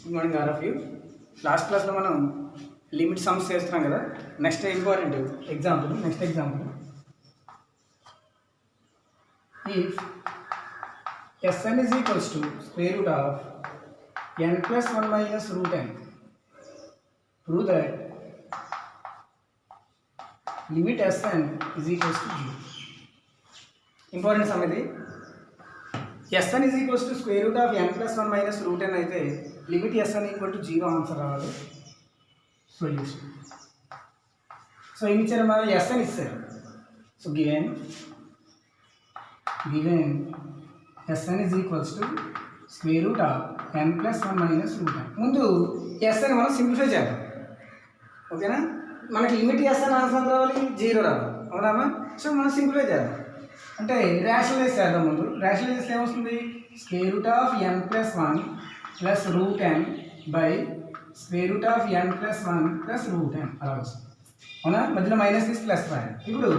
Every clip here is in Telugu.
Good morning all of you. Last క్లాస్లో మనం లిమిట్ సమ్స్ చేస్తున్నాం కదా. Next important example if Sn is equals to square root of n plus 1 minus root n, prove that limit Sn is equals to 0. Important some ఇది. Sn is equals to square root of n plus 1 minus root n అయితే limit Sn equal to 0 answer రావాలి. సొల్యూషన్. సో ఏమి ఇచ్చారు, మనం Sn ఇస్తారు. So given Sn is equals to square root of n plus 1 minus root n. ముందు Sn మనం సింప్లిఫై చేద్దాం, ఓకేనా. మనకి లిమిట్ Sn ఆన్సర్ రావాలి, 0 రావాలి, అవునామా. సో మనం సింప్లిఫై చేద్దాం, అంటే రేషనలైజ్ చేద్దాం. ముందు రేషనలైజ్ చేస్తే ఏమొస్తుంది, square root of n plus 1 plus root n by square root of n plus 1 plus root n అలా వస్తుంది, అవునా. మధ్యలో మైనస్ తీసి ప్లస్ రాయాలి. ఇప్పుడు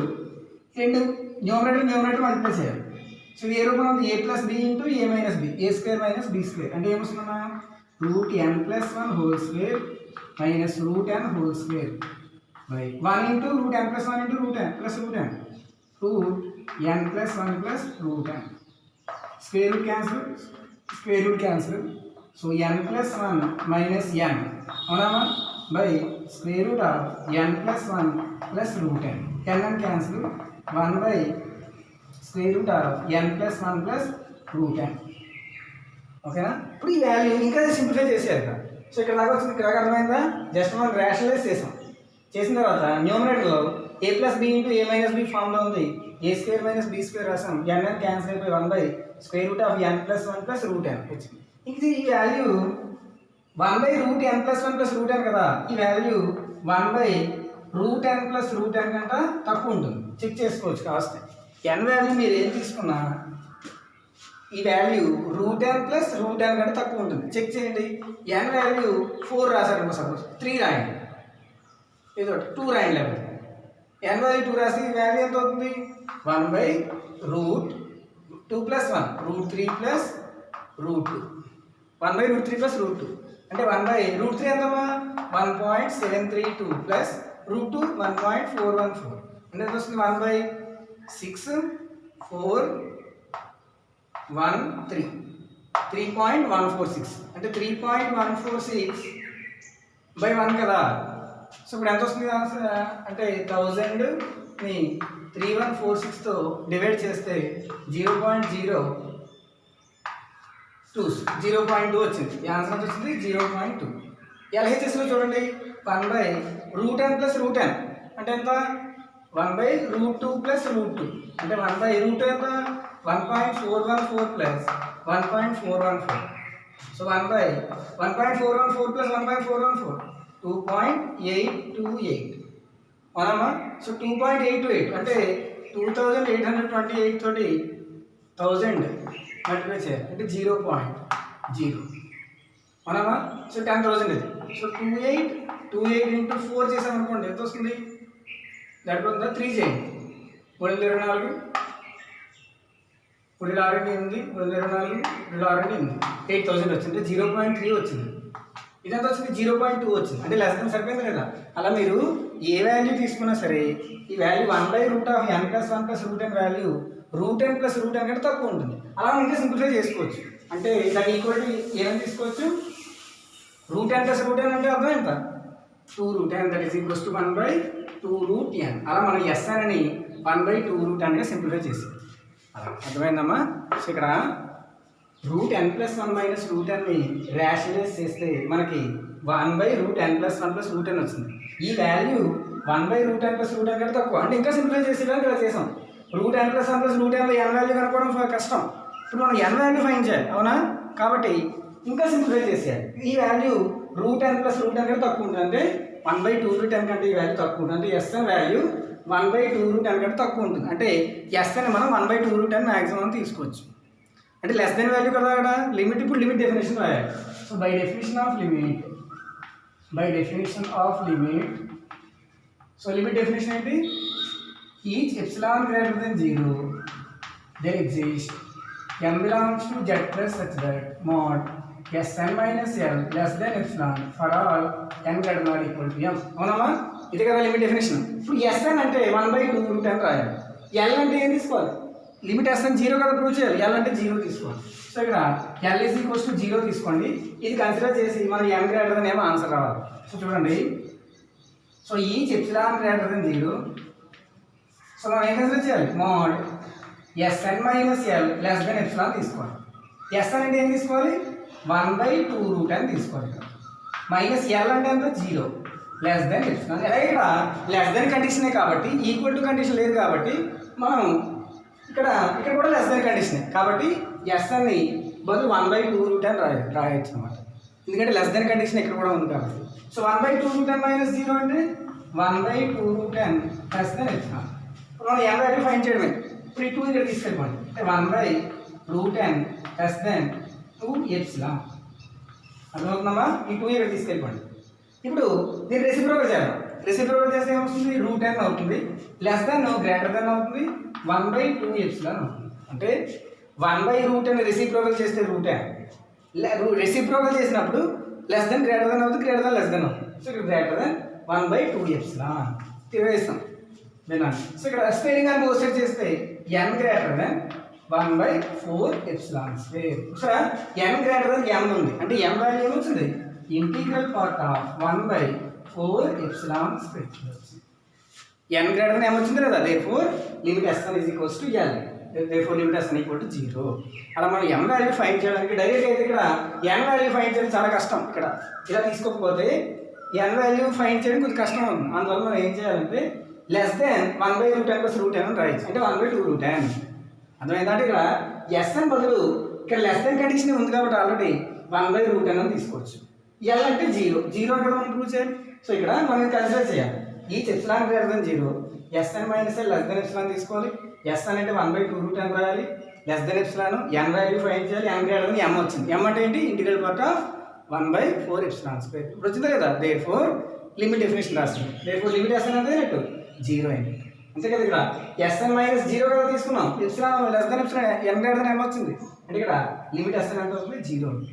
రెండు న్యూమరేటర్ మల్టిప్లై చేయాలి. సో ఏ రూపంలో ఉంది, A plus B into A minus B, A square minus B square. అంటే ఏమొస్తుందమ్మా, root n plus 1 whole square minus root n whole square by 1 into root n plus 1 into root n plus root n, root n plus 1 plus root n. Square root cancel. So n plus 1 minus n, అవునామా, by square root of n plus 1 plus root n. n cancel, 1 by square root of n plus 1 plus root n, ఓకేనా. ఇప్పుడు ఈ వాల్యూ ఇంకా సింప్లిఫై చేసేయాలి. సో ఇక్కడ దాకా వచ్చింది, ఇక్కడ అర్థమైందా. జస్ట్ మనం రేషనలైజ్ చేసిన తర్వాత న్యూమరేటర్లో ఏ plus B into A minus B ఫామ్లో ఉంది, ఏ స్క్వేర్ మైనస్ బి స్క్వేర్ రాసాం, n క్యాన్సిల్ అయిపోయి 1 by square root of n plus 1 plus root n వచ్చింది. ఇది ఈ value 1 by root n plus 1 plus root n కదా. ఈ value 1 by root n plus root n కంటే తక్కువ ఉంటుంది, చెక్ చేసుకోవచ్చు కావస్తే. n వాల్యూ మీరు ఏం తీసుకున్నా ఈ value root n plus root n కంటే తక్కువ ఉంటుంది, చెక్ చేయండి. n వాల్యూ 4 రాశారు, సపోజ్ 3 రాయండి, ఏదో 2 రాయండి. లేకపోతే n వాల్యూ 2 రాసి ఈ వాల్యూ ఎంత అవుతుంది, 1 by root 2 plus 1 root 3 plus root 2, 1 by root 3 plus root 2. అంటే 1 బై రూట్ 3 ఎంతమ్మా, 1.732 ప్లస్ రూట్ 2 1.414. అంటే ఎంత వస్తుంది, 1 బై 6 4 1 3 3.146. అంటే 3.146 బై 1 కదా. సో ఇప్పుడు ఎంత వస్తుంది ఆన్సర్ అంటే 1000ని 3146తో డివైడ్ చేస్తే 0.02 వచ్చింది. ఈ ఆన్సర్ ఎంత వచ్చింది, 0.2. ఎల్హెచ్ఎస్లో చూడండి, 1 by root n plus root n అంటే ఎంత, 1 బై రూట్ 2 ప్లస్ రూట్ 2. అంటే 1 బై రూట్ ఎంత, 1.414 ప్లస్ 1.414. సో 1 బై 1.414 ప్లస్ 1.414 2.828, అవునమ్మా. సో 2.828 అంటే 2828 తోటి 1000 మల్టిప్లై చేయాలి, అంటే 0.0, అవునమ్మా. సో 10,000 ఇది. సో 28 ఇంటూ 4 చేసామనుకోండి ఎంత వస్తుంది, దాంట్లో 3 చేయండి, 324 3 3 8000 వచ్చింది, 0.3 వచ్చింది. ఇదంతా వచ్చింది 0.2 వచ్చింది, అంటే లెస్ దెన్ సరిపోయింది లేదా. అలా మీరు ఏ వాల్యూ తీసుకున్నా సరే ఈ value 1 by route of n plus 1 plus root n value root n plus root n కంటే తక్కువ ఉంటుంది. అలా ఇంకా సింప్లిఫై చేసుకోవచ్చు. అంటే దాని ఈక్వల్ టు ఏమైనా తీసుకోవచ్చు, root n plus root n అంటే అర్థం ఎంత, 2 root n, that is equals to 1 by 2 root n. అలా మనం Sn అని 1 బై 2 రూట్ nగా సింప్లిఫై చేసాం. అలా అర్థమైందమ్మా. సో ఇక్కడ root n plus 1 minus root nని రేషనలైజ్ చేస్తే మనకి 1 by root n plus 1 plus root n వచ్చింది. ఈ value 1 by root n plus root n కంటే తక్కువ, అంటే ఇంకా సింప్లిఫై చేసేదానికి ఇలా చేసాం. Root n plus 1 plus root nలో n వాల్యూ కనుక్కోవడం కష్టం. ఇప్పుడు మనం n వాల్యూ ఫైండ్ చేయాలి, అవునా. కాబట్టి ఇంకా సింప్లిఫై చేసేయాలి. ఈ value root n plus root n కంటే తక్కువ ఉంటుంది, అంటే 1 బై 2 రూట్ n కంటే ఈ వాల్యూ తక్కువ ఉంటుంది. అంటే Sn value 1 by 2 root n కంటే తక్కువ ఉంటుంది. అంటే Sn మనం 1 బై 2 రూట్ n మ్యాక్సిమం తీసుకోవచ్చు, అంటే లెస్ దెన్ వాల్యూ కదా అక్కడ. లిమిట్ ఇప్పుడు లిమిట్ డెఫినేషన్ రాయాలి. So by definition of limit so limit definition ఏంటి, each epsilon greater than 0 there exists m belongs to z plus such that mod Sn minus L less than epsilon for all n greater than or equal to m. అవునమ్మా ఇది కదా లిమిట్ డెఫినేషన్. ఇప్పుడు Sn అంటే 1/2√n రాయాలి. L అంటే ఏం తీసుకోవాలి? లిమిట్ Sn 0 కదా ప్రూవ్ చేయాలి. L అంటే 0 తీసుకోవాలి. సో ఇక్కడ L is equals to 0 తీసుకోండి. ఇది కన్సిడర్ చేసి మనం n గ్రేటర్ దెన్ ఏమో ఆన్సర్ రావాలి. సో చూడండి, so each epsilon greater than 0. So మనం ఏం కన్సిడర్ చేయాలి? Mode Sn minus L less than epsilon తీసుకోవాలి. Sn అంటే ఏం తీసుకోవాలి? 1/2√n తీసుకోవాలి. మైనస్ L అంటే ఎంత? 0 లెస్ దెన్ ఎప్సిలాన్. అలాగే ఇక్కడ లెస్ దెన్ కండిషనే కాబట్టి, ఈక్వల్ టు కండిషన్ లేదు కాబట్టి మనం ఇక్కడ కూడా లెస్ దెన్ కండిషనే కాబట్టి Sn ని బదులు 1/2√n రాయొచ్చు అనమాట. ఎందుకంటే లెస్ దెన్ కండిషన్ ఇక్కడ కూడా ఉంది కాబట్టి. సో 1/2√n మైనస్ 0 అంటే 1/2√n లెస్ దెన్ ఎప్సిలాన్. మనం n వాల్యూ ఫైండ్ చేయడమే. ఇప్పుడు ఈ 2 ఇక్కడ తీసుకెళ్ళిపోండి. అంటే 1/√n లెస్ దెన్ 2 ఎప్సిలాన్. అర్థమవుతుందమ్మా? ఈ 2 ఇక్కడ తీసుకెళ్ళిపోండి. ఇప్పుడు దీన్ని రెసిప్రోకల్ చేయాలి. రెసిప్రోకల్ చేస్తే ఏమవుతుంది? √n అవుతుంది. లెస్ దెన్ గ్రేటర్ దెన్ అవుతుంది. 1/2 ఎప్సిలాన్ అవుతుంది. అంటే 1/√n రెసిప్రోకల్ చేస్తే √n, రెసిప్రోకల్ చేసినప్పుడు లెస్ దెన్ గ్రేటర్ దెన్ అవుతుంది, గ్రేటర్ దెన్ లెస్ దెన్ అవుతుంది. సో ఇక్కడ గ్రేటర్ దెన్ 1/2 ఎప్సిలాన్ తిరగేస్తాం వినండి. సో ఇక్కడ స్పేరింగ్ అని పోస్టర్ చేస్తే n greater then 1/4 epsilon square. So n greater than m ఉంది అంటే m వాల్యూ ఏమవుతుంది? Integral part of 1/4 epsilon square. n greater than m వచ్చింది కదా, therefore limit Sn is equals to L. therefore limit Sn equal to 0. అలా మనం m వాల్యూ ఫైండ్ చేయడానికి డైరెక్ట్ అయితే ఇక్కడ n వాల్యూ ఫైండ్ చేయడం చాలా కష్టం. ఇక్కడ ఇలా తీసుకోకపోతే n వాల్యూ ఫైండ్ చేయడం కొంచెం కష్టం ఉంది. అందువల్ల మనం ఏం చేయాలంటే less than 1/√n plus √n అని రాయొచ్చు. అంటే 1/2√n. అర్థమైందంటే ఇక్కడ Sn బదులు ఇక్కడ లెస్ దెన్ కండిషన్ ఉంది కాబట్టి ఆల్రెడీ 1/√n అని తీసుకోవచ్చు. L అంటే 0 అంటే మనం ప్రూవ్ చేయాలి. సో ఇక్కడ మనం కన్సిడర్ చేయాలి. Each epsilon greater than 0, Sn minus L less than epsilon తీసుకోవాలి. Sn అంటే 1/2√n రాయాలి. Less than epsilon n value find చేయాలి. n గ్రేటర్ దెన్ m వచ్చింది. m అంటే ఏంటి? Integral part of 1/4 epsilon square. ఇప్పుడు వచ్చింది కదా, దేర్ఫోర్ లిమిట్ డెఫినేషన్ రాసింది. దేర్ఫోర్ లిమిట్ Sn అంటే 0 అయింది. అంతే కదా, ఇక్కడ Sn మైనస్ 0 కదా తీసుకున్నాం. Epsilon less than epsilon n greater than m వచ్చింది. అంటే ఇక్కడ లిమిట్ Sn అంటే అవుతుంది 0 ఉంది.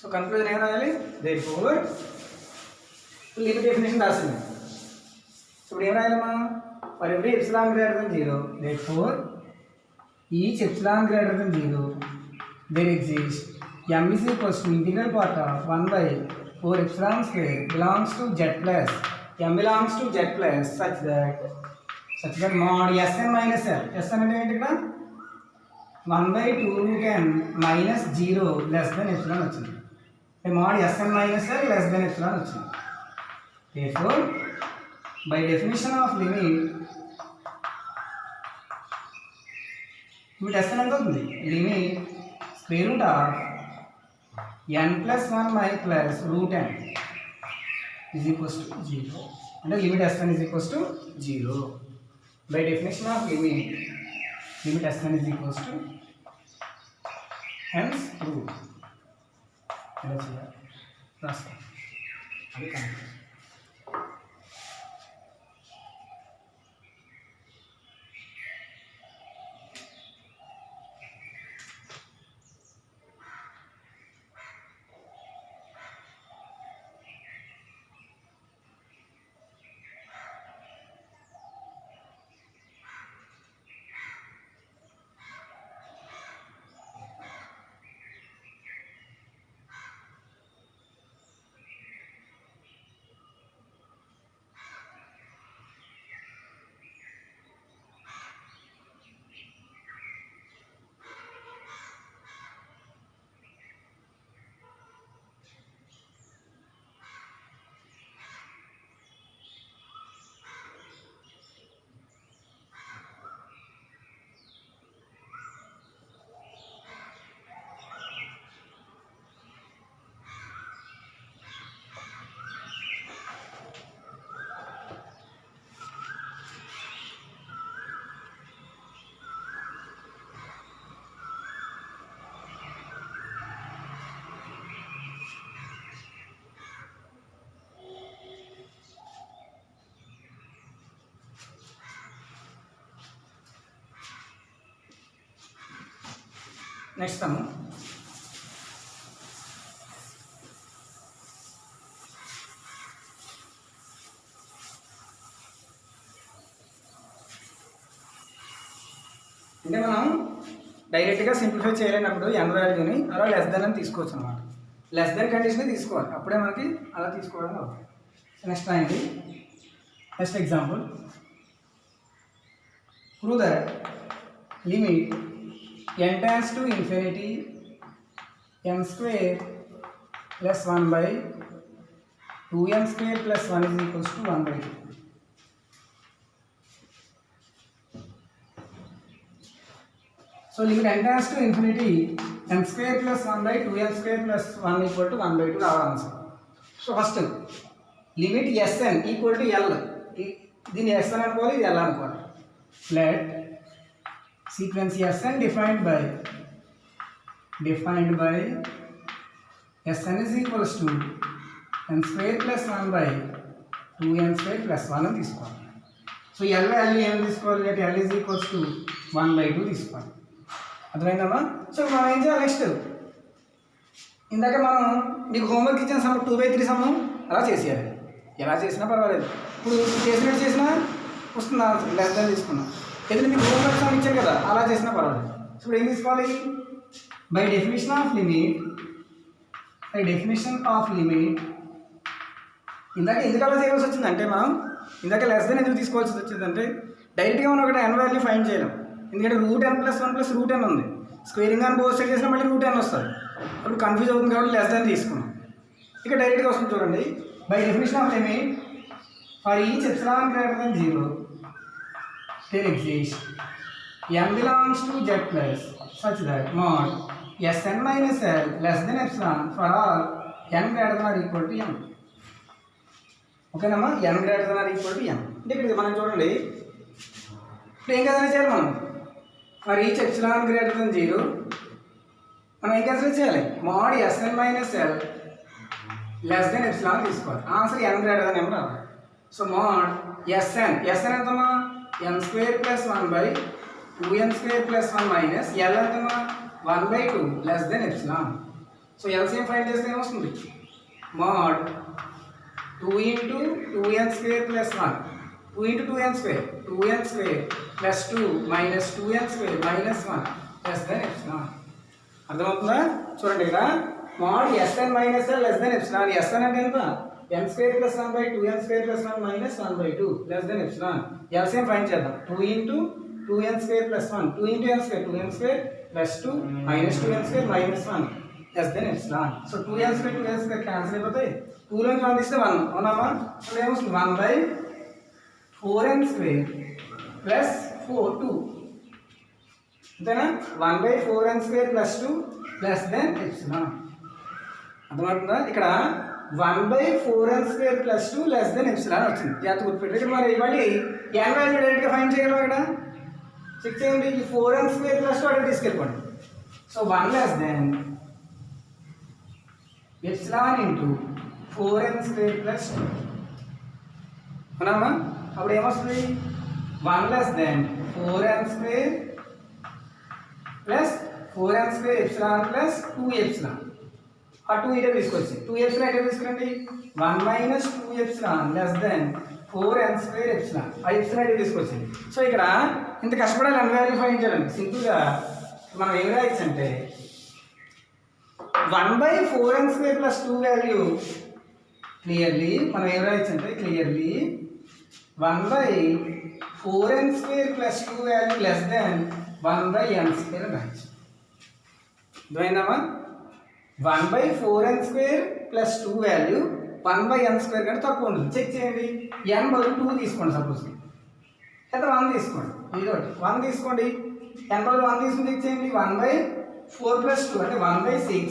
సో కన్క్లూజన్ ఏం రాయాలి? దేర్ఫోర్ లిమిట్ డెఫినేషన్ రాసింది. సో ఇప్పుడు ఏం రాయాలమ్మా? For every epsilon greater than 0, therefore each epsilon greater than 0 there exist m is equals to integral part of 1/4 epsilon square belongs to z plus m belongs to z plus such that mod Sn minus L. Sn అంటే ఏంటి? ఇక్కడ 1/2√n minus 0 less than epsilon వచ్చింది. mod Sn minus L less than epsilon వచ్చింది. Therefore by definition of limit limit S ఎంత అవుతుంది limit square root of n plus 1 by plus root n is equals to 0 అంటే limit s1 is equals to 0 by definition of limit s1 is equals to hence root ఎలా చేయాలి రాస్తాం అది కాదు నెక్స్ట్ సమ్ అంటే మనం డైరెక్ట్గా సింప్లిఫై చేయలేనప్పుడు n వాల్యూని అలా లెస్ దెన్ అని తీసుకోవచ్చు అనమాట లెస్ దెన్ కండిషన్ తీసుకోవాలి అప్పుడే మనకి అలా తీసుకోవడం అవుతుంది నెక్స్ట్ రాయండి next example prove that limit n tends to infinity n square plus 1 by 2n square plus 1 is equals to 1 by 2. So limit n tends to infinity n square plus 1 by 2n square plus 1 equal to 1 by 2 our answer. So first limit sn equal to l దీన్ని sn అనుకోవాలి ఇది l అనుకోవాలి let sequence Sn defined by Sn is equals to n square plus 1 by 2n square plus 1 అని తీసుకోవాలి సో L వాల్యూ ఏం తీసుకోవాలి అంటే L is equals to 1 by 2 తీసుకోవాలి అర్థమైందమ్మా సో మనం ఏం చేయాలి నెక్స్ట్ ఇందాక మనం మీకు హోంవర్క్ ఇచ్చిన సమ్ 2/3 సమ్ అలా చేసేయాలి ఎలా చేసినా పర్వాలేదు ఇప్పుడు చేసినట్టు చేసినా వస్తుంది లెస్ దాన్ తీసుకున్నాం ఏదైనా మీకు హోంవర్క్ సమ్ ఇచ్చారు కదా అలా చేసినా పర్వాలేదు సో ఇప్పుడు ఏం తీసుకోవాలి బై డెఫినేషన్ ఆఫ్ లిమిట్ ఇందాక ఎందుకు అలా చేయవలసి వచ్చిందంటే మనం ఇందాక లెస్ దెన్ ఎందుకు తీసుకోవాల్సి వచ్చిందంటే డైరెక్ట్గా మనం ఒకటి n వాల్యూ ఫైండ్ చేయలేం ఎందుకంటే root n plus 1 plus root n ఉంది స్క్వేరింగ్ అని బోత్ సైడ్ చేసినా మళ్ళీ రూట్ n వస్తుంది అప్పుడు కన్ఫ్యూజ్ అవుతుంది కాబట్టి లెస్ దెన్ తీసుకున్నాం ఇక డైరెక్ట్గా వస్తుంది చూడండి by definition of limit for each epsilon greater than 0 there exists m belongs to z plus such that mod Sn minus l less than epsilon for all n greater than or equal to m. ఓకేనమ్మా n greater than or equal to m అంటే ఇక్కడ మనం చూడండి ఇప్పుడు ఏం కన్సిడర్ చేయాలి మనం for each epsilon greater than 0 మనం ఏం కన్సిడర్ చేయాలి mod Sn minus l less than epsilon తీసుకోవాలి answer n greater than m రావాలి సో mod Sn ఎంతమ్మా n square plus 1 by 2n square plus 1 minus l ఎంతమ్మా 1 by 2 less than epsilon so LCM find చేస్తే ఏమొస్తుంది mod 2 into 2n square plus 1 2 into 2n square plus 2 minus 2n square minus 1 less than epsilon అర్థమవుతుందా చూడండి ఇక్కడ mod Sn minus l less than epsilon Sn అంటే ఎంత n square plus 1 by 2n square plus 1 minus 1 by 2 less than epsilon LCM find చేద్దాం 2 into 2n square plus 1 2 into n square 2n square plus 2 minus 2n square minus 1 less than epsilon so 2n square cancel అయిపోతాయి 2 లోకి 1 తీస్తే 1 అవునామా సో ఏమొస్తుంది 1 by 4n square plus 2 అంతేనా 1/4n² plus 2 less than epsilon. అర్థమవుతుందా? ఇక్కడ 1/4n² plus 2 less than epsilon వచ్చింది. జాగ్రత్త గుర్తుపెట్టి ఇక్కడ మరి మళ్ళీ n వాల్యూ డైరెక్ట్గా ఫైండ్ చేయగలం. ఇక్కడ చెక్ చేయండి. ఈ 4n² ప్లస్ 2 అక్కడ తీసుకెళ్ళిపోండి. So 1 less than epsilon into 4n² plus 2 అవునమ్మా? అప్పుడు ఏమొస్తుంది? 1 less than 4n² plus 4n² epsilon plus 2 epsilon. ఆ 2 ఇటే తీసుకొచ్చి 2 ఎప్సిలాన్ ఇటే తీసుకురండి. 1 minus 2 epsilon less than 4n² epsilon. ఆ ఎప్సిలాన్ ఇటే తీసుకొచ్చింది. సో ఇక్కడ ఇంత కష్టపడాలి n వాల్యూ ఫైండ్ చేయాలండి. సింపుల్గా మనం ఏం రాయొచ్చు అంటే 1/4n² ప్లస్ 2 వాల్యూ క్లియర్లీ మనం ఏం రాయొచ్చు అంటే clearly 1/4n² plus 2 value less than 1/n² అని రాయొచ్చు. అర్థమైందమ్మా? 1/4n² ప్లస్ 2 వాల్యూ 1/n² కంటే తక్కువ ఉంటుంది. చెక్ చేయండి. n బదులు 2 తీసుకోండి. సపోజ్ లేదా 1 తీసుకోండి. ఇది ఒకటి 1 తీసుకోండి. n బదులు 1 తీసుకుని చెక్ చేయండి. 1/4 ప్లస్ 2 అంటే 1/6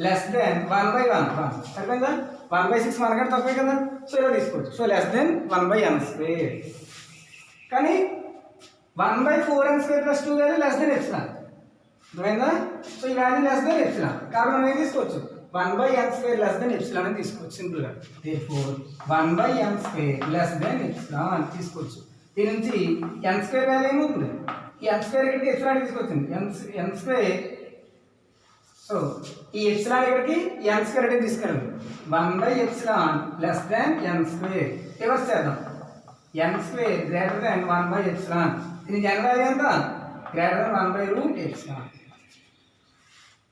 లెస్ దెన్ 1/1. సరిపోయిందా? 1/6 మనకంటే తక్కువే కదా. సో ఇలా తీసుకోవచ్చు. So less than 1/n². కానీ 1/4n² plus 2 value less than epsilon. అర్థమైందా? సో ఈ వాల్యూ లెస్ దెన్ ఎప్సిలాన్. కాబట్టి మనం ఏం తీసుకోవచ్చు? 1/n² లెస్ దెన్ ఎప్సిలాన్ అని తీసుకోవచ్చు సింపుల్గా. therefore 1/n² less than epsilon తీసుకోవచ్చు. దీని నుంచి n² వాల్యూ ఏమవుతుంది? ఈ n² ఇక్కడికి ఎప్సిలాన్ తీసుకొచ్చింది. n². సో ఈ ఎప్సిలాన్ ఇక్కడికి n² అంటే తీసుకెళ్ళండి. 1/ఎప్సిలాన్ లెస్ దెన్ n². రివర్స్ చేద్దాం. n² greater than one by epsilon. దీనికి n వాల్యూ ఎంత? Greater than one by root epsilon.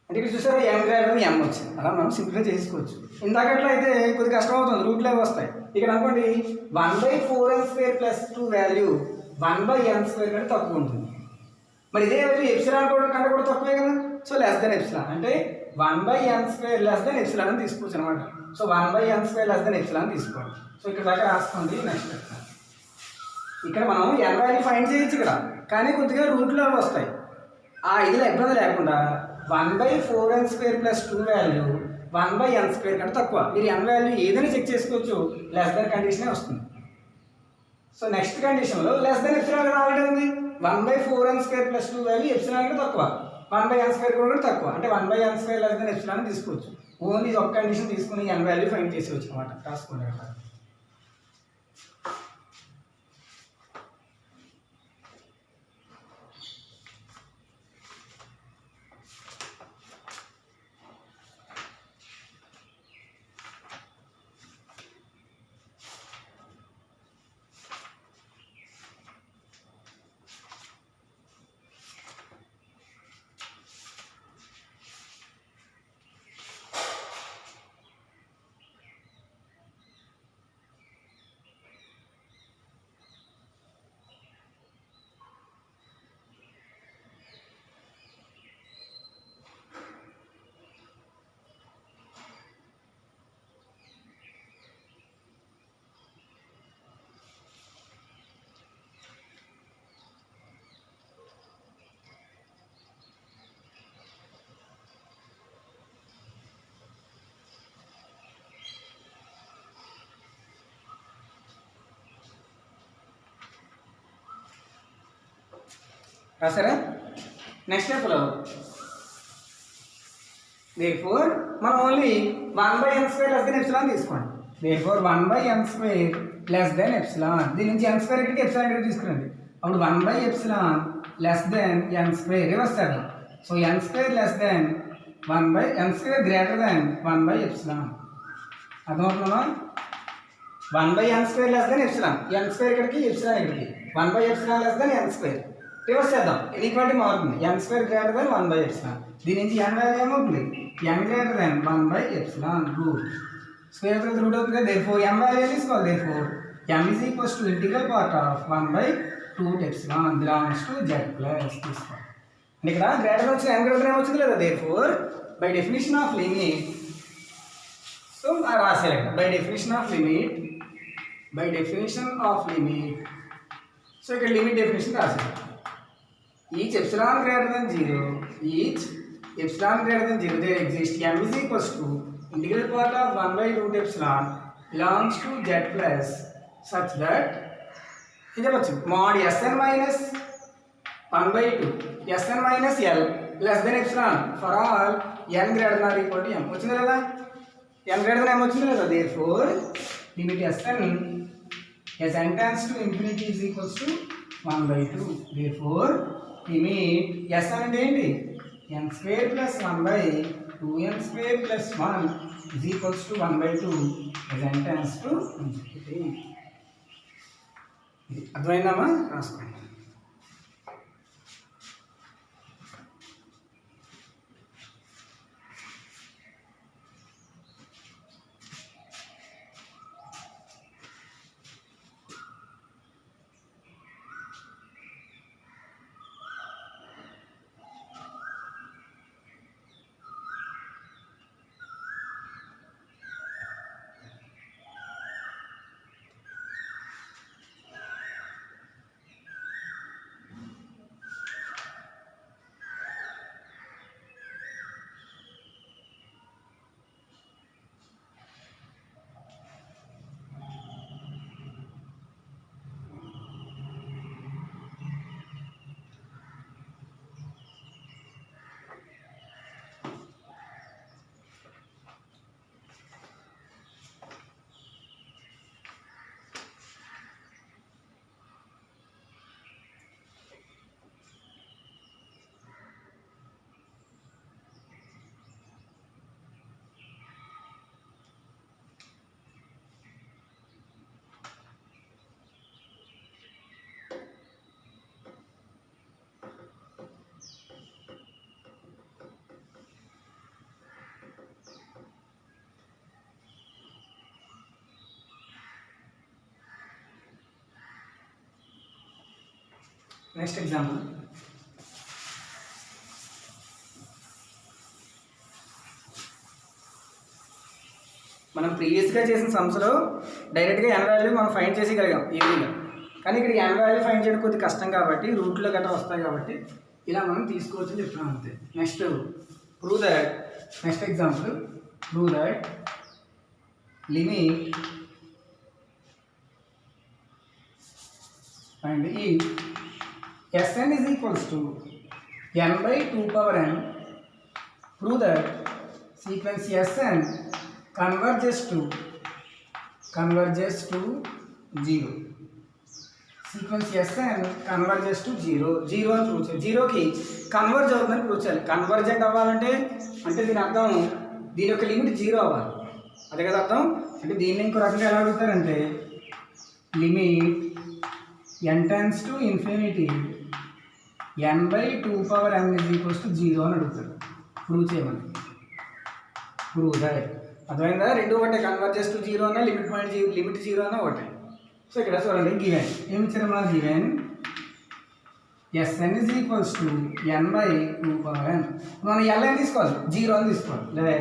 అంటే ఇక్కడ చూసారా n గ్రేటర్ దెన్ m వచ్చింది. అలా మనం సింపుల్గా చేసుకోవచ్చు. ఇందాకట్లో అయితే కొద్దిగా కష్టం అవుతుంది. రూట్లో వస్తాయి. ఇక్కడ అనుకోండి 1/4n² ప్లస్ 2 వాల్యూ 1/n² కంటే తక్కువ ఉంటుంది. మరి ఇదే వాల్యూ ఎప్సిలాన్ కంటే కూడా తక్కువే కదా. సో లెస్ దెన్ ఎప్సిలాన్ అంటే 1/n² లెస్ దెన్ ఎప్సిలాన్ అని తీసుకోవచ్చు అనమాట. So 1/n² less than epsilon తీసుకోండి. సో ఇక్కడ దాకా రాసుకోండి. నెక్స్ట్ ఇక్కడ మనం n వాల్యూ ఫైండ్ చేయొచ్చు ఇక్కడ. కానీ కొద్దిగా రూట్లో వస్తాయి. ఆ ఇదిలో ఇబ్బంది లేకుండా 1/4n² ప్లస్ 2 వాల్యూ 1/n² కంటే తక్కువ. మీరు n వాల్యూ ఏదైనా చెక్ చేసుకోవచ్చు. లెస్ దెన్ కండిషనే వస్తుంది. సో నెక్స్ట్ కండిషన్లో లెస్ దెన్ ఎప్సిలాన్ ఆల్రెడీ ఉంది. 1/4n² ప్లస్ 2 వాల్యూ ఎప్సిలాన్ కంటే తక్కువ. 1/n² కూడా తక్కువ. అంటే 1/n² లెస్ దెన్ ఎప్సిలాన్ తీసుకోవచ్చు. ఓన్లీ ఒక కండిషన్ తీసుకుని n వాల్యూ ఫైండ్ చేసేవచ్చు అనమాట. రాసుకోండి అక్కడ. రాసారా? నెక్స్ట్ స్టెప్లో therefore మనం only 1/n² less than epsilon తీసుకోండి. therefore 1/n² less than epsilon. దీని నుంచి n² ఇక్కడికి ఎప్సిలాన్ ఇక్కడికి తీసుకురండి. అప్పుడు one by epsilon less than n². Reverse చేద్దాం. So n² less than 1/n² greater than one by epsilon. అర్థమవుతుందా? 1/n² less than epsilon. n² ఇక్కడికి ఎప్సిలాన్ ఇక్కడికి one by epsilon less than n². Reverse చేద్దాం. ఈక్వాలిటీ మారుతుంది. n² greater than one by epsilon. దీని నుంచి n వాల్యూ ఏమవుతుంది? n greater than one by epsilon root. Square root root అవుతుంది. therefore m వాల్యూ తీసుకోవాలి. therefore m is equals to integral part of one by root epsilon belongs to z plus తీసుకోవాలి. అంటే ఇక్కడ గ్రేటర్ వచ్చిన n గ్రేటర్ ఏమొచ్చింది లేదా? therefore by definition of limit. So రాసేయాలి ఇక్కడ by definition of limit. So ఇక్కడ లిమిట్ డెఫినేషన్ రాసేయాలి. Each epsilon greater than 0, each epsilon greater than 0 there exists m is equals to integral part of 1 by root epsilon belongs to z plus such that ఇది చెప్పచ్చు mod Sn minus 1 by 2 Sn minus L less than epsilon for all n greater than or equal to m. వచ్చింది కదా, n greater than m వచ్చింది కదా. therefore limit Sn as n tends to infinity is equals to 1 by 2. therefore limit Sn అంటే ఏంటి, n square plus 1 by 2n square plus 1 is equals to 1 by 2 as n tends to infinity. ఇది అర్థమైందమ్మా, రాసుకోండి. నెక్స్ట్ ఎగ్జాంపుల్, మనం ప్రీవియస్గా చేసిన సమ్స్లో డైరెక్ట్గా n వాల్యూ మనం ఫైండ్ చేసేయగలిగాం ఈజీగా. కానీ ఇక్కడ n వాల్యూ ఫైండ్ చేయడం కొద్దిగా కష్టం కాబట్టి రూట్లో గట్రా వస్తాయి కాబట్టి ఇలా మనం తీసుకోవచ్చు అని చెప్తున్నాం అంతే. Next prove that, next example prove that limit and ఈ Sn is equals to n by 2 power n. Prove that sequence Sn converges to 0. Sequence Sn converges to 0. 0 అని ప్రూవ్ చేయాలి. 0కి కన్వర్జ్ అవుతుందని ప్రూవ్ చేయాలి. కన్వర్జెంట్ అవ్వాలంటే అంటే దీని అర్థం దీని యొక్క లిమిట్ 0 అవ్వాలి, అదే కదా అర్థం. అంటే దీన్ని ఇంకో రకంగా ఎలా అడుగుతారంటే limit n tends to infinity n by 2 power n is equals to 0 అని అడుగుతారు. ప్రూవ్ చేయమని. ప్రూవ్ దట్, అర్థమైందా? రెండు ఒకటే, కన్వర్జెస్ టు 0 అన్నా లిమిట్ పాయింట్ లిమిట్ 0 అన్నా ఒకటే. సో ఇక్కడ చూడండి గివెన్ ఏమి ఇచ్చారు మన given Sn is equals to n by 2 power n. మనం L అని తీసుకోవాలి, 0 అని తీసుకోవాలి, లేదా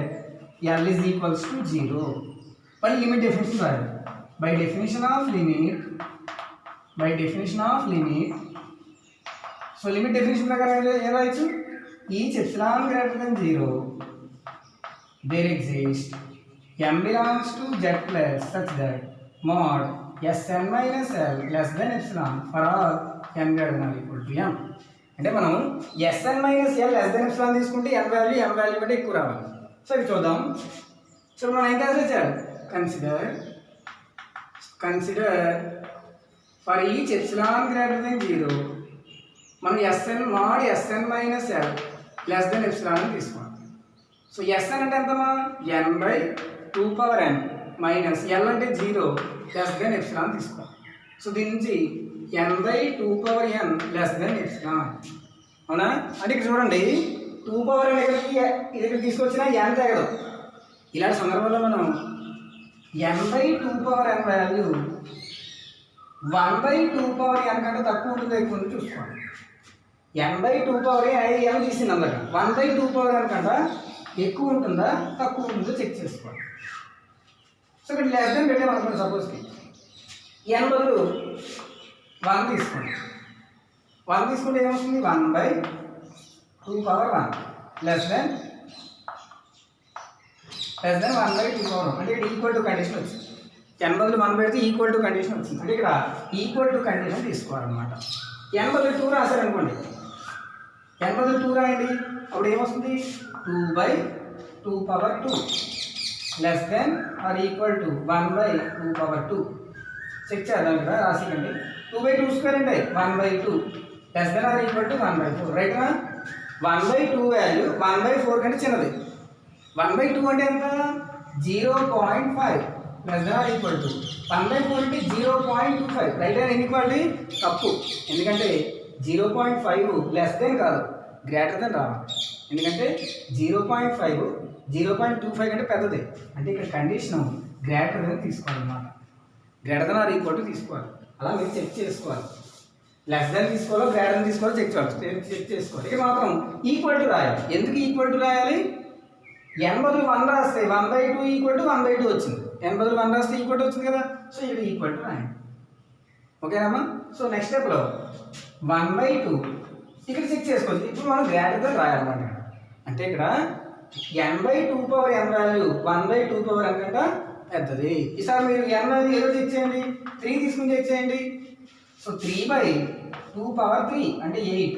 L is equals to 0. మళ్ళీ లిమిట్ డెఫినేషన్ రాయాలి. By definition of limit so limit definition ప్రకారం ఏం రాయొచ్చు, each epsilon greater than 0 there exist m belongs to z plus such that mod Sn minus L less than epsilon for all n greater than or equal to m. అంటే మనం Sn minus L less than epsilon తీసుకుంటే m వాల్యూ కంటే ఎక్కువ రావాలి. సో ఇది చూద్దాం. సో మనం ఏం కన్సిడర్ చేయాలి, consider for each epsilon greater than 0 మనం mod Sn minus L less than epsilon అని తీసుకోవాలి. సో Sn అంటే ఎంతమా, n by 2 power n minus L అంటే 0 less than epsilon తీసుకోవాలి. సో దీని నుంచి n by 2 power n less than epsilon, అవునా? అంటే ఇక్కడ చూడండి 2 power n ఇక్కడ తీసుకొచ్చినా n తగ్గదు. ఇలాంటి సందర్భంలో మనం n by 2 power n value 1 by 2 power n కంటే తక్కువ ఉంటుందో ఎక్కువ ఉంటుందో చూసుకోవాలి. n by 2 power n తీసింది అందక 1 by 2 power n కంటే ఎక్కువ ఉంటుందా తక్కువ ఉంటుందో చెక్ చేసుకోవాలి. సో ఇక్కడ లెస్ దెన్ పెట్టామనుకోండి, సపోజ్కి n బదులు 1 తీసుకోండి. 1 తీసుకుంటే ఏమొస్తుంది 1/2 పవర్ 1 లెస్ దెన్ 1/2 పవర్ 1 అంటే ఇక్కడ ఈక్వల్ టు కండిషన్ వచ్చింది. n బదులు 1 పెడితే ఈక్వల్ టు కండిషన్ వచ్చింది. అంటే ఇక్కడ ఈక్వల్ టు కండిషన్ తీసుకోవాలన్నమాట. n బదులు 2 రాశారనుకోండి, n బదులు 2 రాయండి, అప్పుడు ఏమొస్తుంది 2/2 power 2 less than or equal to 1/2 power 2. Check చేద్దాం, ఇక్కడ రాసికండి. 2/2 స్క్వేర్ అంటే 1/2 less than or equal to 1/4 రైట్నా. 1/2 వాల్యూ 1/4 కంటే చిన్నది. 1/2 అంటే ఎంత 0.5 less than or equal to 1/4 అంటే 0.25 రైట్. అండ్ ఇన్ఈక్వాలిటీ తప్పు, ఎందుకంటే 0.5 లెస్ దెన్ కాదు గ్రేటర్ దెన్ రావాలి. ఎందుకంటే 0.5 0.25 కంటే పెద్దది, అంటే ఇక్కడ కండిషన్ గ్రేటర్ దెన్ తీసుకోవాలన్నమాట. Greater than or equal to తీసుకోవాలి. అలా మీరు చెక్ చేసుకోవాలి. లెస్ దెన్ తీసుకోవాలో గ్రేటర్ దెన్ తీసుకోవాలో చెక్ చేసుకోవాలి. ఇక్కడ మాత్రం ఈక్వల్ టు రాయాలి. ఎందుకు ఈక్వల్ టు రాయాలి? n బదులు 1 రాస్తే 1/2 ఈక్వల్ టు 1/2 వచ్చింది. n బదులు 1 రాస్తే ఈక్వల్ టు వచ్చింది కదా. సో ఇక్కడ ఈక్వల్ టు రాయండి. ఓకేనమ్మా. సో నెక్స్ట్ స్టెప్లో 1/2 ఇక్కడ చెక్ చేసుకోవచ్చు. ఇప్పుడు మనం గ్రేటర్ దెన్ రాయాలన్నమాట. అంటే ఇక్కడ n/2 power n value 1/2 power n కంటే పెద్దది. ఈసారి మీరు n వాల్యూ ఏదో చెక్ చేయండి, 3 తీసుకుని చెక్ చేయండి. సో 3/2 పవర్ 3 అంటే 8,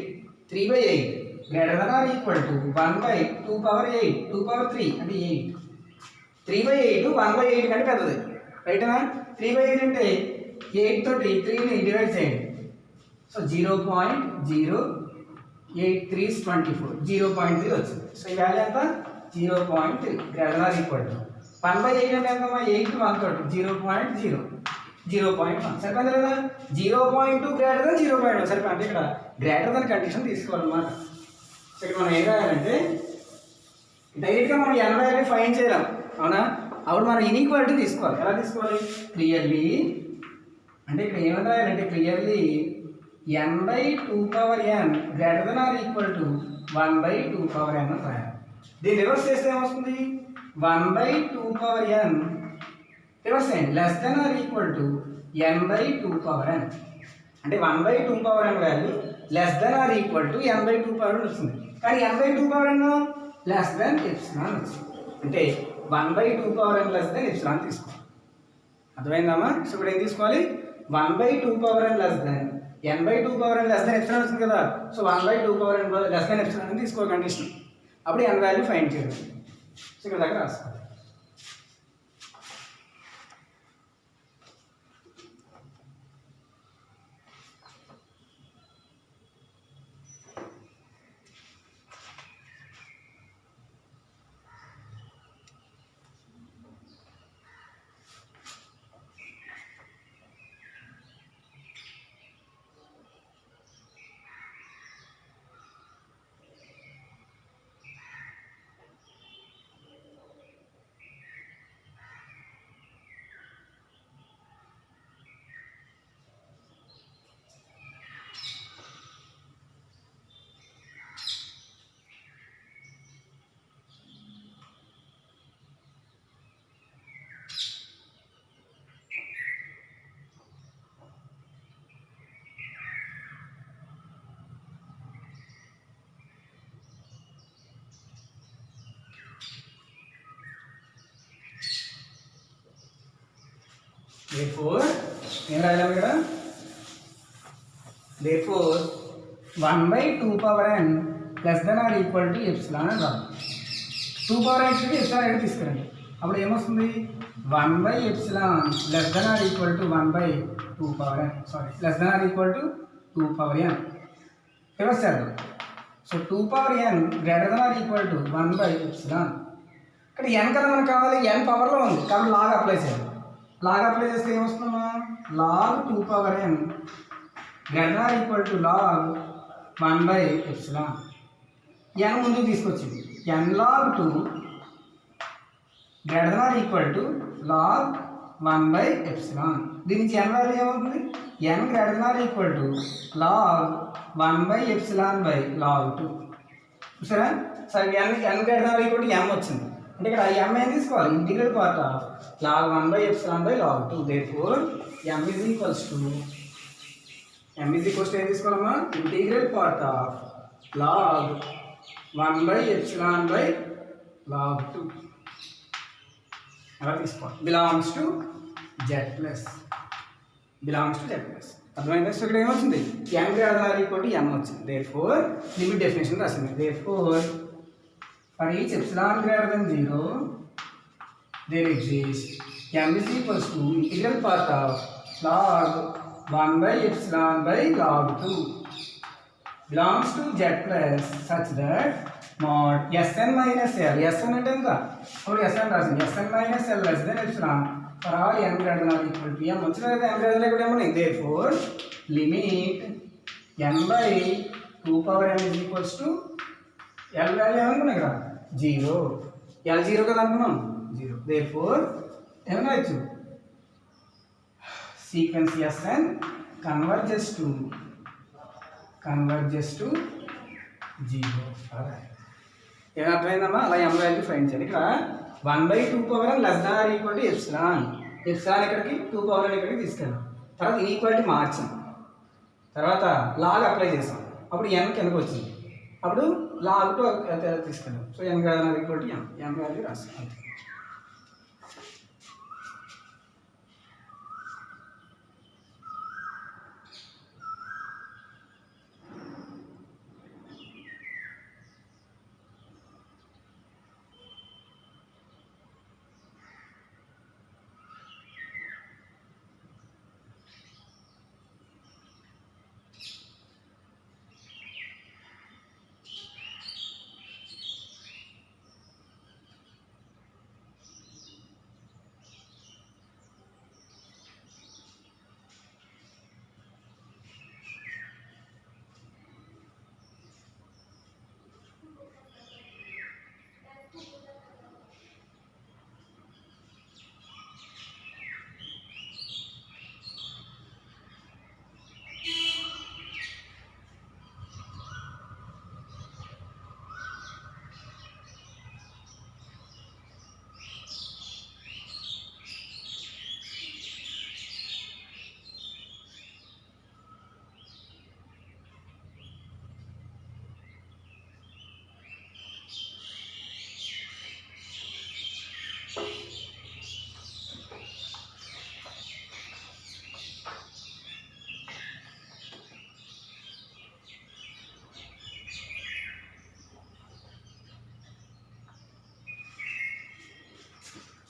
3/8 greater than or equal to 1/2 power 8 2 power 3 అంటే 8. 3/8 1/8 కంటే పెద్దది రైటేనా. 3/8 అంటే 8 తోటి 3ని డివైడ్ చేయండి. సో 0.08324 0.3 వచ్చింది. సో ఈ వాల్యూ ఎంత 0.3 గ్రేటర్ ఆర్ ఈక్వల్ టు 1/8 అంటే ఎంతమ్మా 8 1 తోటి 0.0 0.1 సరిపోయింది లేదా. 0.2 గ్రేటర్ దెన్ 0.1 సరిపోయింది. అంటే ఇక్కడ గ్రేటర్ దెన్ కండిషన్ తీసుకోవాలన్నమాట. సో ఇక్కడ మనం ఏం రాయాలంటే డైరెక్ట్గా మనం n వాల్యూ ఫైండ్ చేయలేం, అవునా. అప్పుడు మనం ఇన్ఈక్వాలిటీ తీసుకోవాలి. ఎలా తీసుకోవాలి? క్లియర్లీ అంటే ఇక్కడ ఏమైనా రాయాలంటే clearly n/2 power n greater than or equal to 1/2 power n అని రాయాలి. దీన్ని రివర్స్ చేస్తే ఏమొస్తుంది 1/2 పవర్ n రివర్స్ చేయండి less than or equal to n/2 power n. అంటే 1/2 power n value less than or equal to n/2 power n వస్తుంది. కానీ n/2 power n less than epsilon వచ్చింది. అంటే 1/2 power n less than epsilon తీసుకోవాలి. అర్థమైందమ్మా. సో ఇప్పుడు ఏం తీసుకోవాలి 1/2 power n less than n/2 power n less than epsilon వచ్చింది కదా. So 1/2 power n less than epsilon అని తీసుకోవాలి కండిషన్. అప్పుడు n వాల్యూ ఫైండ్ చేయాలి. సో ఇక్కడ దగ్గర రాసుకోవాలి. therefore ఏం రాయాలి ఇక్కడ therefore 1/2 power n less than or equal to epsilon అని రాదు. 2 పవర్ n కి ఎప్సిలాన్ అయితే తీసుకురండి. అప్పుడు ఏమొస్తుంది one by epsilon less than or equal to 1/2 power n less than or equal to 2 power n reverse చేద్దాం. So 2 power n greater than or equal to one by epsilon. ఇక్కడ n కదా మనకు కావాలి, n పవర్లో ఉంది కాబట్టి లాగ్ అప్లై చేయాలి. లాగ్ అప్లై చేస్తే ఏమొస్తుందమ్మా log 2 power n greater or equal to log one by epsilon. n ముందుకు తీసుకొచ్చింది n log 2 greater or equal to log 1/ఎప్సిలాన్. దీని నుంచి n వాల్యూ ఏమవుతుంది n greater or equal to log one by epsilon by log 2. చూసారా. సరే n greater or equal to m వచ్చింది. అంటే ఇక్కడ m ఏం తీసుకోవాలి integral part of log one by epsilon by log 2. therefore m is equals to m is equals to ఏం తీసుకోవాలమ్మా integral part of log 1 by epsilon by log 2 అలా తీసుకోవాలి బిలాంగ్స్ టు z ప్లస్ అర్థమైందా? సో ఇక్కడ ఏమొచ్చింది m greater or equal to m వచ్చింది. దేర్ఫోర్ లిమిట్ డెఫినేషన్ రాసింది. Therefore for each epsilon greater than 0 there exist m is equals to integral part of log 1 by epsilon by log 2 belongs to z plus such that mod Sn minus L Sn అంటే ఎంత ఇప్పుడు Sn రాసింది Sn minus L less than epsilon for all n greater than or equal to m వచ్చిన కదా n greater than equal to m ఉన్నాయి. Therefore limit n by 2 power m is equals to L value ఏమనుకున్నాం ఇక్కడ 0 L 0 కదా అనుకున్నాం 0. Therefore ఏమన్నా వచ్చు సీక్వెన్స్ Sn converges to 0. ఏమైనా అర్థమైందమ్మా? అలా m వాల్యూ ఫైండ్ చేయాలి. ఇక్కడ 1/2 power n less than or equal to epsilon ఇక్కడికి 2 పవర్ n ఇక్కడికి తీసుకెళ్ళాం. తర్వాత ఈక్వాలిటీ మార్చాం, తర్వాత లాగ్ అప్లై చేసాం, అప్పుడు n కిందకు వచ్చింది, అప్పుడు లాగ్ టు తీసుకెళ్ళాం. So n greater or equal to m value రాస్తాం.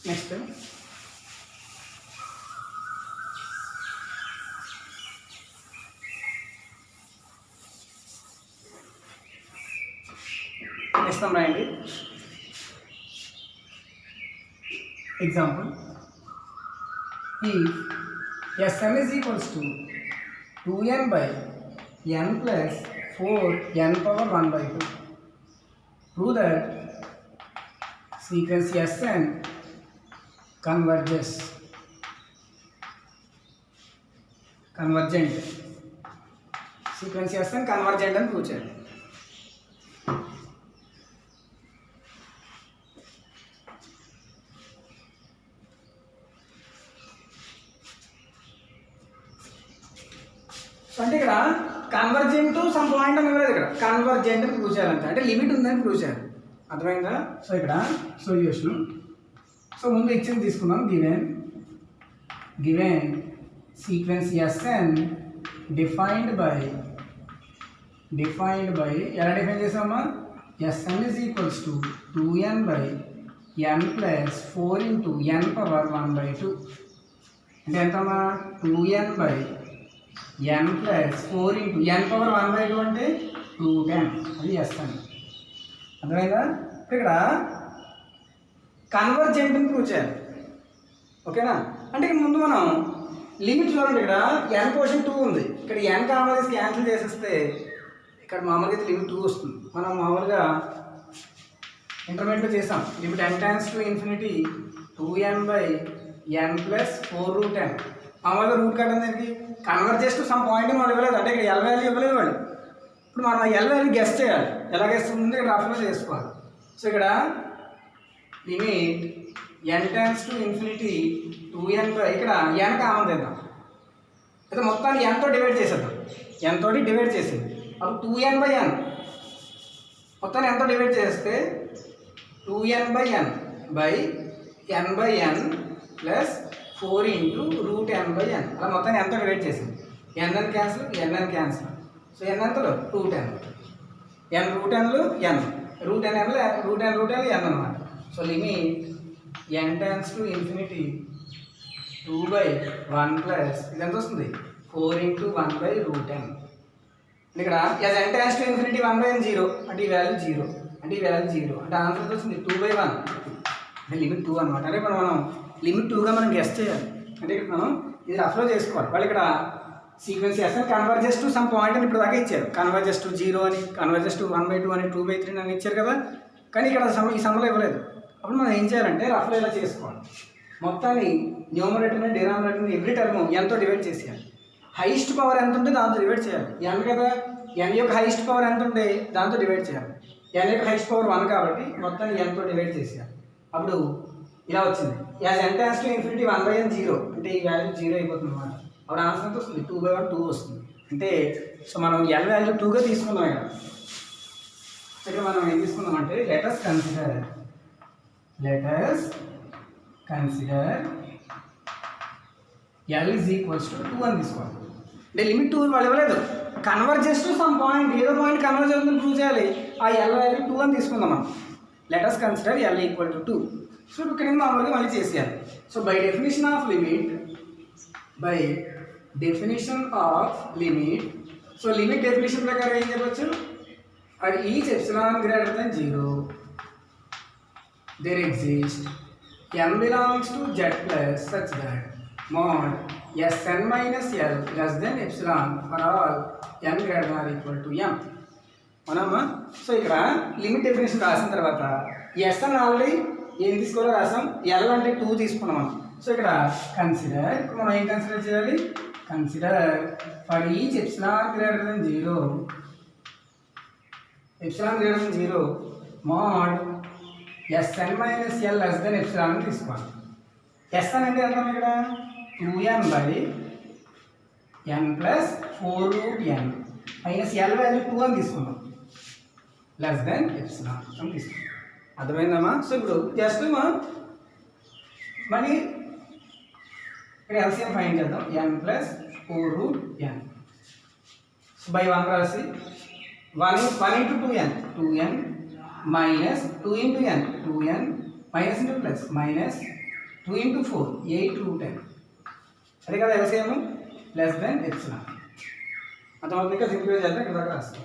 నెక్స్ట్ ఇస్తాం రాయండి. Example if Sn is equals to 2n by n plus 4n power 1 by 2, prove that sequence Sn convergent sequence Sn convergent అని ప్రూవ్ చేయాలి. అంటే ఇక్కడ కన్వర్జెంట్ సమ్ పాయింట్ అని ఇవ్వలేదు, ఇక్కడ కన్వర్జెంట్ అని ప్రూవ్ చేయాలంటే అంటే లిమిట్ ఉందని ప్రూవ్ చేయాలి. అర్థమైందా? సో ఇక్కడ సొల్యూషన్, సో ముందు ఇచ్చింది తీసుకుందాం. Given sequence Sn defined by ఎలా డిఫైన్ చేసామా? Sn is equals to 2n by n plus 4 into n power 1 by 2 అంటే ఎంతమ్మా? 2n by n plus 4 into n power 1 by 2 అంటే 2n, అది Sn. అర్థమైందా? ఇక్కడ కన్వర్జెంట్ని ప్రూవ్ చేయాలి. ఓకేనా? అంటే ఇక్కడ ముందు మనం లిమిట్ చూడండి, ఇక్కడ n క్వశ్చన్ 2 ఉంది, ఇక్కడ n కామన్ క్యాన్సిల్ చేసేస్తే ఇక్కడ మామూలుగా అయితే లిమిట్ 2 వస్తుంది. మనం మామూలుగా ఇంటర్మీడియట్లో చేసాం, limit n times to infinity 2n by n plus 4 root n. మామూలుగా రూట్ కట్టడం దానికి కన్వర్జెస్ టు సమ్ పాయింట్ మనం ఇవ్వలేదు, అంటే ఇక్కడ ఎల్ వాల్యూ ఇవ్వలేదు వాళ్ళు. ఇప్పుడు మనం ఎల్ వాల్యూ గెస్ చేయాలి, ఎలా గెస్ ముందు ఇక్కడ రఫ్గా చేసుకోవాలి. సో ఇక్కడ limit n times to infinity 2n by ఇక్కడ n కామన్ చేద్దాం, అయితే మొత్తాన్ని nతో డివైడ్ చేసేద్దాం. ఎన్ తోటి డివైడ్ చేసింది. అప్పుడు 2n/n మొత్తం ఎంతో డివైడ్ చేస్తే 2n/n by n/n plus 4 into root n/n అలా మొత్తాన్ని ఎంతో డివైడ్ చేసింది. nn క్యాన్సిల్ సో n ఎంతలో రూట్ n రూట్ nలు n రూట్ n n అనమాట. So limit n tends to infinity 2/1 plus ఇది ఎంత వస్తుంది 4 ఇంటూ 1/√n. ఇక్కడ n tends to infinity 1/n 0 అంటే ఈ వాల్యూ 0 అంటే ఈ వాల్యూ 0 అంటే ఆన్సర్ ఎంత వస్తుంది 2/1 అంటే లిమిట్ 2 అనమాట. అంటే ఇప్పుడు మనం లిమిట్ 2గా మనం గెస్ చేయాలి. అంటే ఇక్కడ మనం ఇది రఫ్లో చేసుకోవాలి. వాళ్ళు ఇక్కడ సీక్వెన్స్ ఎస్ అని కన్వర్జెస్ టు సమ్ పాయింట్ అని ఇప్పుడు దాకా ఇచ్చారు. కన్వర్జెస్ టు 0 అని, కన్వర్జెస్ టు 1/2 అని, 2/3 అని ఇచ్చారు కదా. కానీ ఇక్కడ ఈ సమ్లో ఇవ్వలేదు. అప్పుడు మనం ఏం చేయాలంటే రఫ్లో ఇలా చేసుకోవాలి. మొత్తాన్ని న్యూమరేటర్ని డినామినేటర్ని ఎవ్రీ టర్మ్ ఎంతో డివైడ్ చేసేయాలి. హైయెస్ట్ పవర్ ఎంత ఉంటే దాంతో డివైడ్ చేయాలి. n కదా, n యొక్క హైయెస్ట్ పవర్ ఎంత ఉంటే దాంతో డివైడ్ చేయాలి. n యొక్క హైయెస్ట్ పవర్ 1 కాబట్టి మొత్తాన్ని nతో డివైడ్ చేసేయాలి. అప్పుడు ఇలా వచ్చింది. As n tends to infinity 1/n 0 అంటే ఈ వాల్యూ 0 అయిపోతుంది అనమాట. అప్పుడు ఆన్సర్ ఎంత వస్తుంది 2/1 2 వస్తుంది. అంటే సో మనం n వాల్యూ 2గా తీసుకుందాం. ఇక్కడ మనం ఏం తీసుకుందామంటే let us consider L is equals to 2 అని తీసుకోవాలి. అంటే లిమిట్ 2 వాళ్ళు ఇవ్వలేదు. కన్వర్జెస్ టు సమ్ పాయింట్ ఏదో పాయింట్ కన్వర్జ్ అవుతుందని ప్రూవ్ చేయాలి. ఆ L వాల్యూ 2 అని తీసుకుందాం మనం. Let us consider L equal to 2. So ఇక్కడ మామూలుగా మళ్ళీ చేసేయాలి. So by definition of limit so limit definition ప్రకారం ఏం చెప్పచ్చు, అది each epsilon greater than 0 there exists m belongs to z plus such that mod Sn minus L less than epsilon for all n greater than or equal to m. మనమ్మా సో ఇక్కడ లిమిట్ డెఫినేషన్ రాసిన తర్వాత Sn ఆల్రెడీ ఏం తీసుకోవాలో రాసాం, L అంటే 2 తీసుకున్నాం మనం. సో ఇక్కడ కన్సిడర్ ఇప్పుడు మనం ఏం కన్సిడర్ చేయాలి, consider for each epsilon greater than 0 mod Sn minus L less than epsilon అని తీసుకోవాలి. Sn అంటే ఎంత ఇక్కడ 2n/n plus 4√n minus L value 2 అని తీసుకున్నాం లెస్ దెన్ ఎప్సిలాన్ అని తీసుకున్నాం. అర్థమైందమ్మా. సో ఇప్పుడు జస్ట్ మళ్ళీ ఇక్కడ ఎల్సిఎం ఫైండ్ చేద్దాం. n plus 4√n so by 1 రాసి 1 into 2n minus 2 into n 2n minus into plus minus 2 into 4 8√n అదే కదా ఎల్సిఎం లెస్ దెన్ ఎప్సిలాన్. అంతవరకు ఇంకా సింప్లిఫై చేద్దాం. ఇక్కడ దాకా రాస్తాం.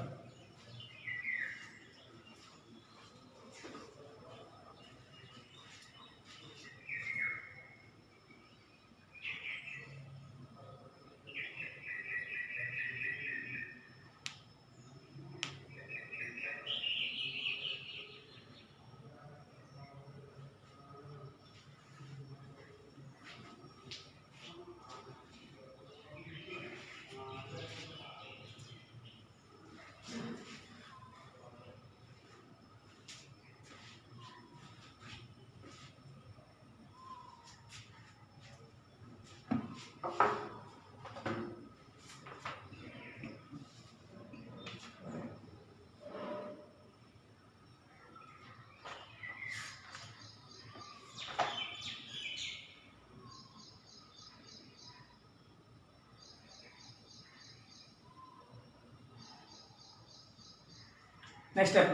నెక్స్ట్ స్టెప్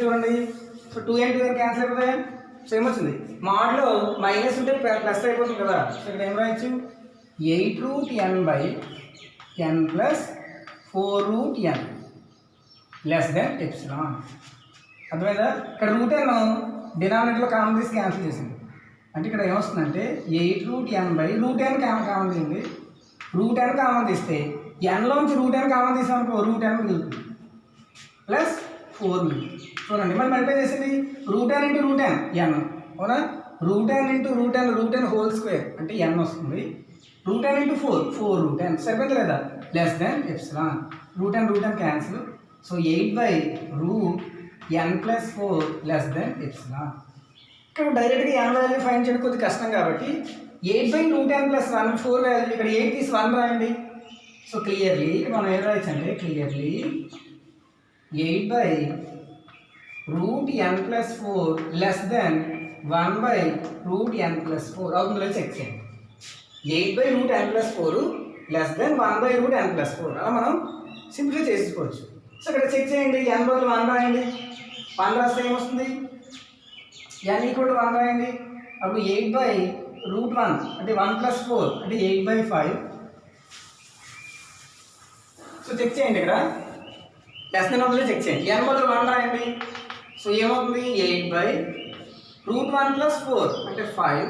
చూడండి. సో 2n క్యాన్సిల్ అయిపోతాయి. సో ఏమొచ్చింది, మాడ్లో మైనస్ ఉంటే ప్లస్ అయిపోతుంది కదా. సో ఇక్కడ ఏం రాయొచ్చు 8√n/n plus 4√n less than epsilon. అర్థమైందా. ఇక్కడ √n డినామినేటర్లో కామన్ తీసి క్యాన్సిల్ చేసింది. అంటే ఇక్కడ ఏమొస్తుందంటే 8√n/√n కామన్ తీసింది. √n కామన్ తీస్తే nలోంచి √n కామన్ తీసామనుకో √n మిగులుతుంది ప్లస్ 4 మిగులుతుంది. చూడండి మరి మల్టిప్లై చేసింది √n ఇంటూ √n n అవునా. √n into √n whole square అంటే n వస్తుంది. √n ఇంటూ 4 సరిపోయింది లేదా less than epsilon. √n cancel. So 8/√n plus 4 less than epsilon. ఇక్కడ డైరెక్ట్గా n వాల్యూ ఫైండ్ చేయడం కొద్దిగా కష్టం కాబట్టి 8/√n + 1 4 వాల్యూ ఇక్కడ 8 తీసి 1 రాయండి. సో క్లియర్లీ మనం ఏం రాయొచ్చు అంటే clearly 8/√n + 4 less then 1/√n + 4 అవుతుందో చెక్ చేయండి. 8/√n + 4 లెస్ దెన్ 1/√n + 4 అలా మనం సింప్లిఫై చేసుకోవచ్చు. సో ఇక్కడ చెక్ చేయండి. n బదులు 1 రాయండి. 1 రాస్తే ఏమొస్తుంది? n = 1 రాయండి. అప్పుడు 8/√1 అంటే 1 + 4 అంటే 8/5. సో చెక్ చేయండి. ఇక్కడ లెస్ దెన్ అవుతుందో చెక్ చేయండి. n బదులు 1 రాయండి. సో ఏమవుతుంది? 8/√1 + 4 అంటే 5.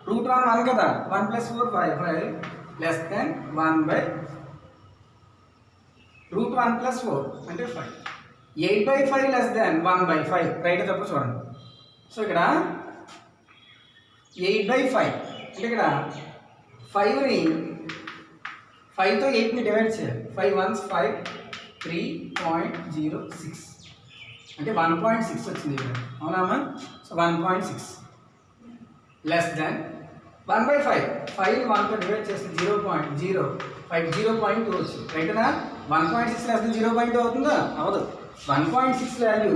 √1 1 కదా, 1 + 4 5 లెస్ దెన్ 1/√1 + 4 అంటే 5. 8/5 లెస్ దెన్ 1/5 రైట్ తప్ప చూడండి. సో ఇక్కడ 8/5 అంటే ఇక్కడ 5ని 5తో 8ని డివైడ్ చేయాలి. 5 1s 5 3.06 అంటే 1.6 వచ్చింది ఇక్కడ. అవునా? So 1.6 less than 1/5. 5 1తో డివైడ్ చేస్తే 0.05 0.2 వచ్చింది. రైట్నా? 1.6 లెస్ దెన్ 0.2 అవుతుందా? అవదు. 1.6 వాల్యూ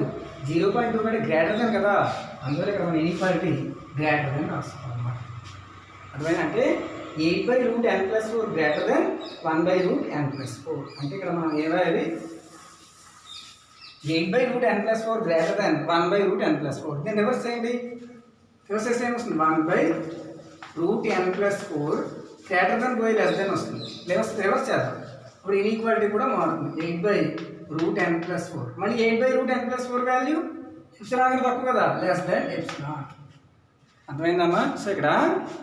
0.2 కంటే గ్రేటర్ దెన్ కదా, అందువల్ల ఇక్కడ మనం ఈక్వాలిటీ గ్రేటర్ దెన్ రాస్తాం అన్నమాట. అర్థమైనా? అంటే 8/√n + 4 గ్రేటర్ దెన్ 1/√n + 4 అంటే ఇక్కడ మనం ఏం రాయాలి? 8/√n + 4 greater than 1/√n + 4. దీన్ని రివర్స్ చేయండి. రివర్స్ చేస్తే ఏమొస్తుంది? 1/√n + 4 గ్రేటర్ దెన్ పోయి లెస్ దెన్ వస్తుంది. రివర్స్ చేద్దాం. ఇప్పుడు ఇన్ఈక్వాలిటీ కూడా మారుతుంది. 8/√n + 4 మళ్ళీ 8/√n + 4 వాల్యూ ఎప్సిలాన్ తక్కువ కదా, లెస్ దెన్ ఎప్సిలాన్. అర్థమైందమ్మా? సో ఇక్కడ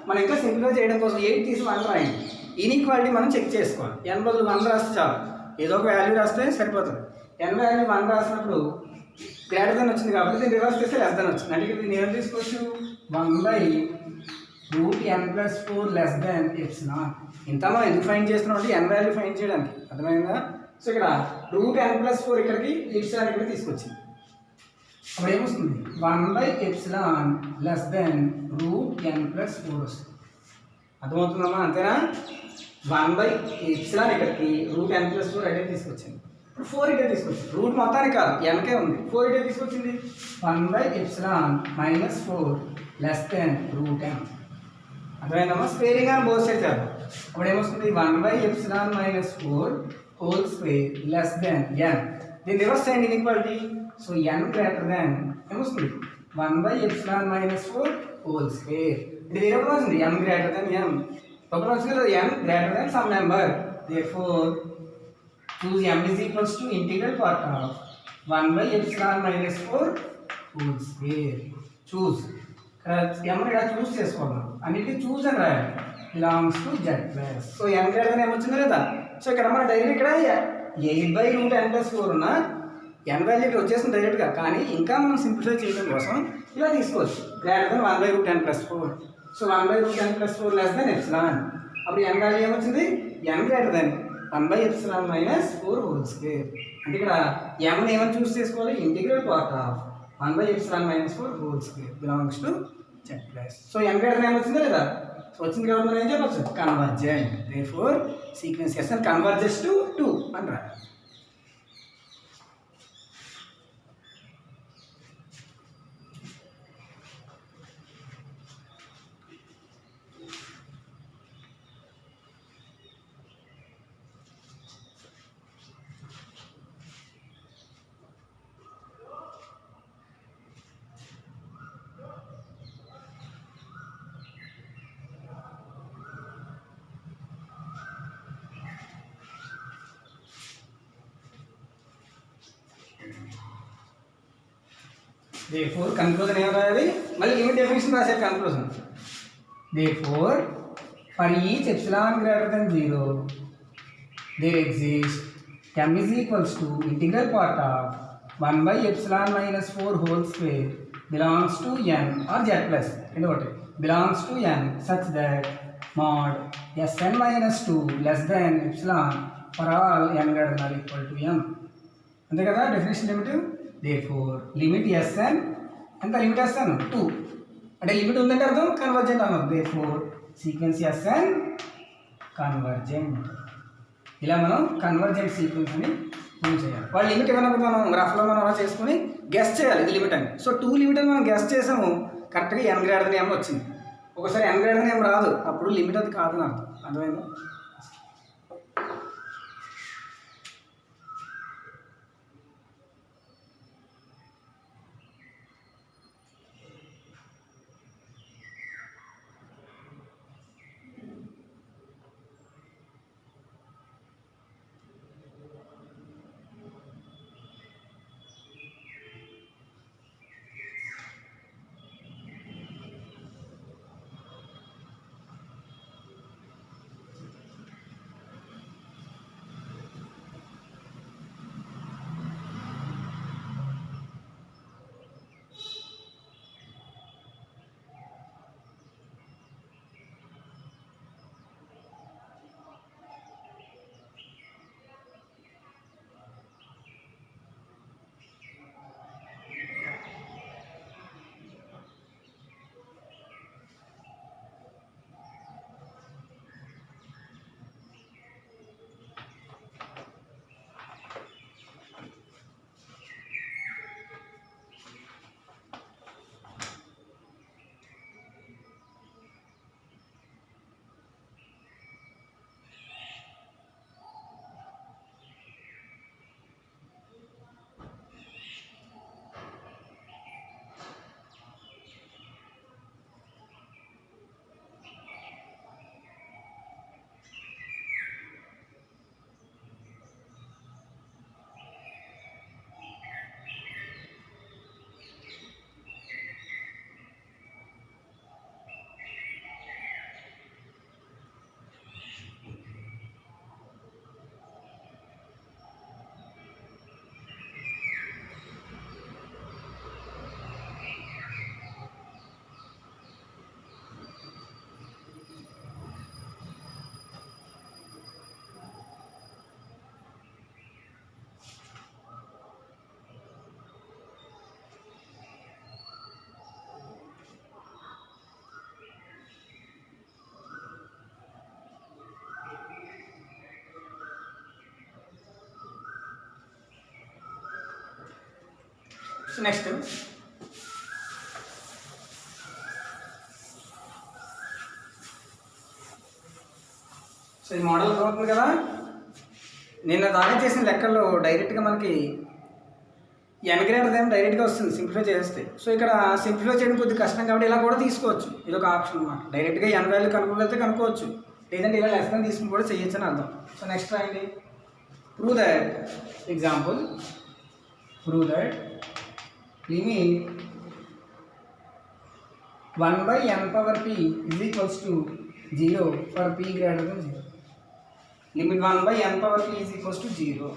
మనం ఇంకా సింప్లిఫై చేయడం కోసం 8 తీసి 1 రాయండి. ఇన్ఈక్వాలిటీ మనం చెక్ చేసుకోవాలి. n బదులు 1 రాస్తే చాలు. ఏదో ఒక వాల్యూ రాస్తే సరిపోతుంది. n వాల్యూ 1 రాసినప్పుడు గ్రేటర్ దెన్ వచ్చింది కాబట్టి దీన్ని రివర్స్ చేస్తే లెస్ దెన్ వచ్చింది. అంటే ఇక్కడ దీన్ని ఏం తీసుకోవచ్చు? 1/√n + 4 less than epsilon. ఇంత మనం ఎందుకు ఫైండ్ చేస్తున్నాం అంటే n వాల్యూ ఫైండ్ చేయడానికి. అర్థమైందా? సో ఇక్కడ √n + 4 ఇక్కడికి ఎప్సిలాన్ ఇక్కడ తీసుకొచ్చింది. అప్పుడు ఏమొస్తుంది? 1/ఎప్సిలాన్ లెస్ దెన్ √n + 4 వస్తుంది. అర్థమవుతుందమ్మా? అంతేనా? 1/ఎప్సిలాన్ ఇక్కడికి √n + 4 అయితే తీసుకొచ్చింది. ఇప్పుడు 4 ఇటే తీసుకొచ్చింది. రూట్ మొత్తానికి కాదు, nకే ఉంది. 4 ఇటే తీసుకొచ్చింది. 1/ఎప్సిలాన్ - 4 లెస్ దెన్ √n. అర్థమైందమ్మా? స్క్వేరింగ్ అని బోత్ సైడ్ చేద్దాం. అప్పుడు ఏమొస్తుంది? 1/ఎప్సిలాన్ - 4 whole square less than n. దీన్ని రివర్స్ చేయండి inequality. So n greater then ఏమొస్తుంది? 1/ఎప్సిలాన్ - 4 హోల్ స్క్వేర్. ఇది ఎప్పుడు వచ్చింది? n greater then n. ఒకటి వచ్చింది కదా, n greater than some number. Therefore choose m is equals to integral part of 1/ఎప్సిలాన్ - 4 whole square. Choose m ఇక్కడ చూస్ చేసుకోవాలి. అన్నిటి చూస్ అని రాయాలి. Belongs to z plus. So n greater then ఏమొచ్చింది లేదా? సో ఇక్కడ మన డైరెక్ట్ ఇక్కడ 8/√n + 4 ఉన్న n వాల్యూ ఇక్కడ వచ్చేసింది డైరెక్ట్గా. కానీ ఇంకా మనం సింప్లిఫై చేయడం కోసం ఇలా తీసుకోవచ్చు. Greater than 1/√n + 4. So 1/√n + 4 less than epsilon. అప్పుడు n వాల్యూ ఏమొచ్చింది? n greater than one by epsilon - 4 whole square. అంటే ఇక్కడ m ఏమని చూస్ చేసుకోవాలి? Integral part of one by epsilon - 4 whole square belongs to z plus. So n greater than వచ్చిందా లేదా? సో వచ్చింది కాబట్టి మనం ఏం చెప్పచ్చు? Convergent. Therefore sequence Sn converges to 2 అని రాయాలి. Therefore conclusion ఏం రాయాలి? మళ్ళీ లిమిట్ డెఫినిషన్ రాశారు conclusion. Therefore for each epsilon greater than 0 there exists m is equals to integral part of 1/ఎప్సిలాన్ - 4 whole square belongs to n or z plus belongs to n such that mod Sn - 2 less than epsilon for all n greater than or equal to m. అంతే కదా definition limit. Therefore limit Sn ఎంత? లిమిట్ Sn 2 అంటే లిమిట్ ఉందంటే అర్థం కన్వర్జెంట్ అన్నది. Therefore sequence S N convergent. ఇలా మనం కన్వర్జెంట్ సీక్వెన్స్ అని ప్రూవ్ చేయాలి. వాళ్ళు లిమిట్ ఏమన్నప్పుడు మనం గ్రాఫ్లో మనం అలా చేసుకుని గెస్ చేయాలి ఇది లిమిట్ అని. సో 2 లిమిట్ అని మనం గెస్ చేసాము, కరెక్ట్గా n గ్రేటర్ దెన్ m వచ్చింది. ఒకసారి n గ్రేటర్ దెన్ m రాదు, అప్పుడు లిమిట్ అది కాదని అర్థం. అర్థమైందా? సో నెక్స్ట్ సో ఈ మోడల్ అవుతుంది కదా. నిన్న దాని చేసిన లెక్కల్లో డైరెక్ట్గా మనకి n గ్రేటర్ దెన్ డైరెక్ట్గా వస్తుంది సింప్లిఫై చేస్తే. సో ఇక్కడ సింప్లిఫై చేయడం కొద్దిగా కష్టం కాబట్టి ఇలా కూడా తీసుకోవచ్చు, ఇది ఒక ఆప్షన్ అన్నమాట. డైరెక్ట్గా n వాల్యూ కనుక్కోగలిగితే కనుక్కోవచ్చు, లేదంటే ఇలా లెస్ దాన్ తీసుకుని కూడా చేయొచ్చు అని అర్థం. సో నెక్స్ట్ రాయండి. Prove that example, prove that limit 1/n⁻p is equals to 0 for p greater than 0. Limit 1/n⁻p is equals to 0.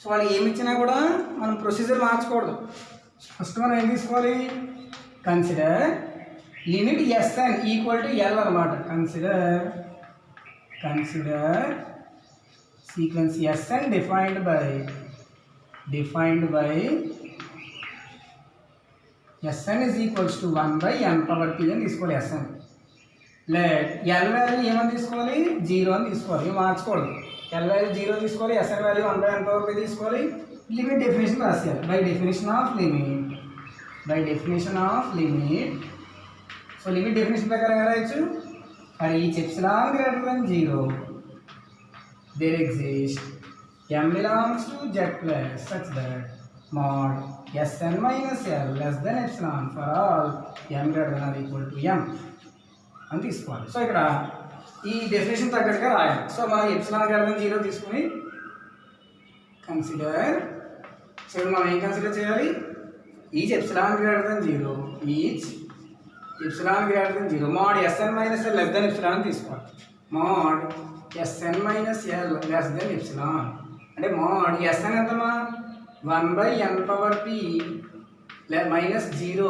So వాళ్ళు ఏమి ఇచ్చినా కూడా మనం ప్రొసీజర్ మార్చకూడదు. ఫస్ట్ మనం ఏం తీసుకోవాలి, consider limit S N equal to L అనమాట. Consider sequence S N defined by S N is equals to 1/n⁻p అని తీసుకోవాలి ఎస్ఎన్. లెట్ ఎల్ వాల్యూ ఏమని తీసుకోవాలి, 0 అని తీసుకోవాలి, ఇవి మార్చకూడదు. ఎల్ వాల్యూ 0 తీసుకోవాలి, ఎస్ఎన్ వాల్యూ 1/n⁻p తీసుకోవాలి. లిమిట్ డెఫినేషన్ రాసేయాలి. By definition of limit. So limit definition ప్రకారం ఎలా రాయొచ్చు, for each epsilon greater than 0 there exist m belongs to z plus such that mod Sn minus L less than epsilon for all m greater than or equal to m అని తీసుకోవాలి. సో ఇక్కడ ఈ డెఫినేషన్ తగ్గట్టుగా రాయాలి. సో మనం ఎప్సిలాన్ గ్రేటర్ దెన్ 0 తీసుకుని కన్సిడర్, సో మనం ఏం కన్సిడర్ చేయాలి, each epsilon greater than 0 mod Sn minus L less than epsilon అని తీసుకోవాలి. mod Sn minus L less than epsilon అంటే mod Sn ఎంతమా 1/n⁻p minus 0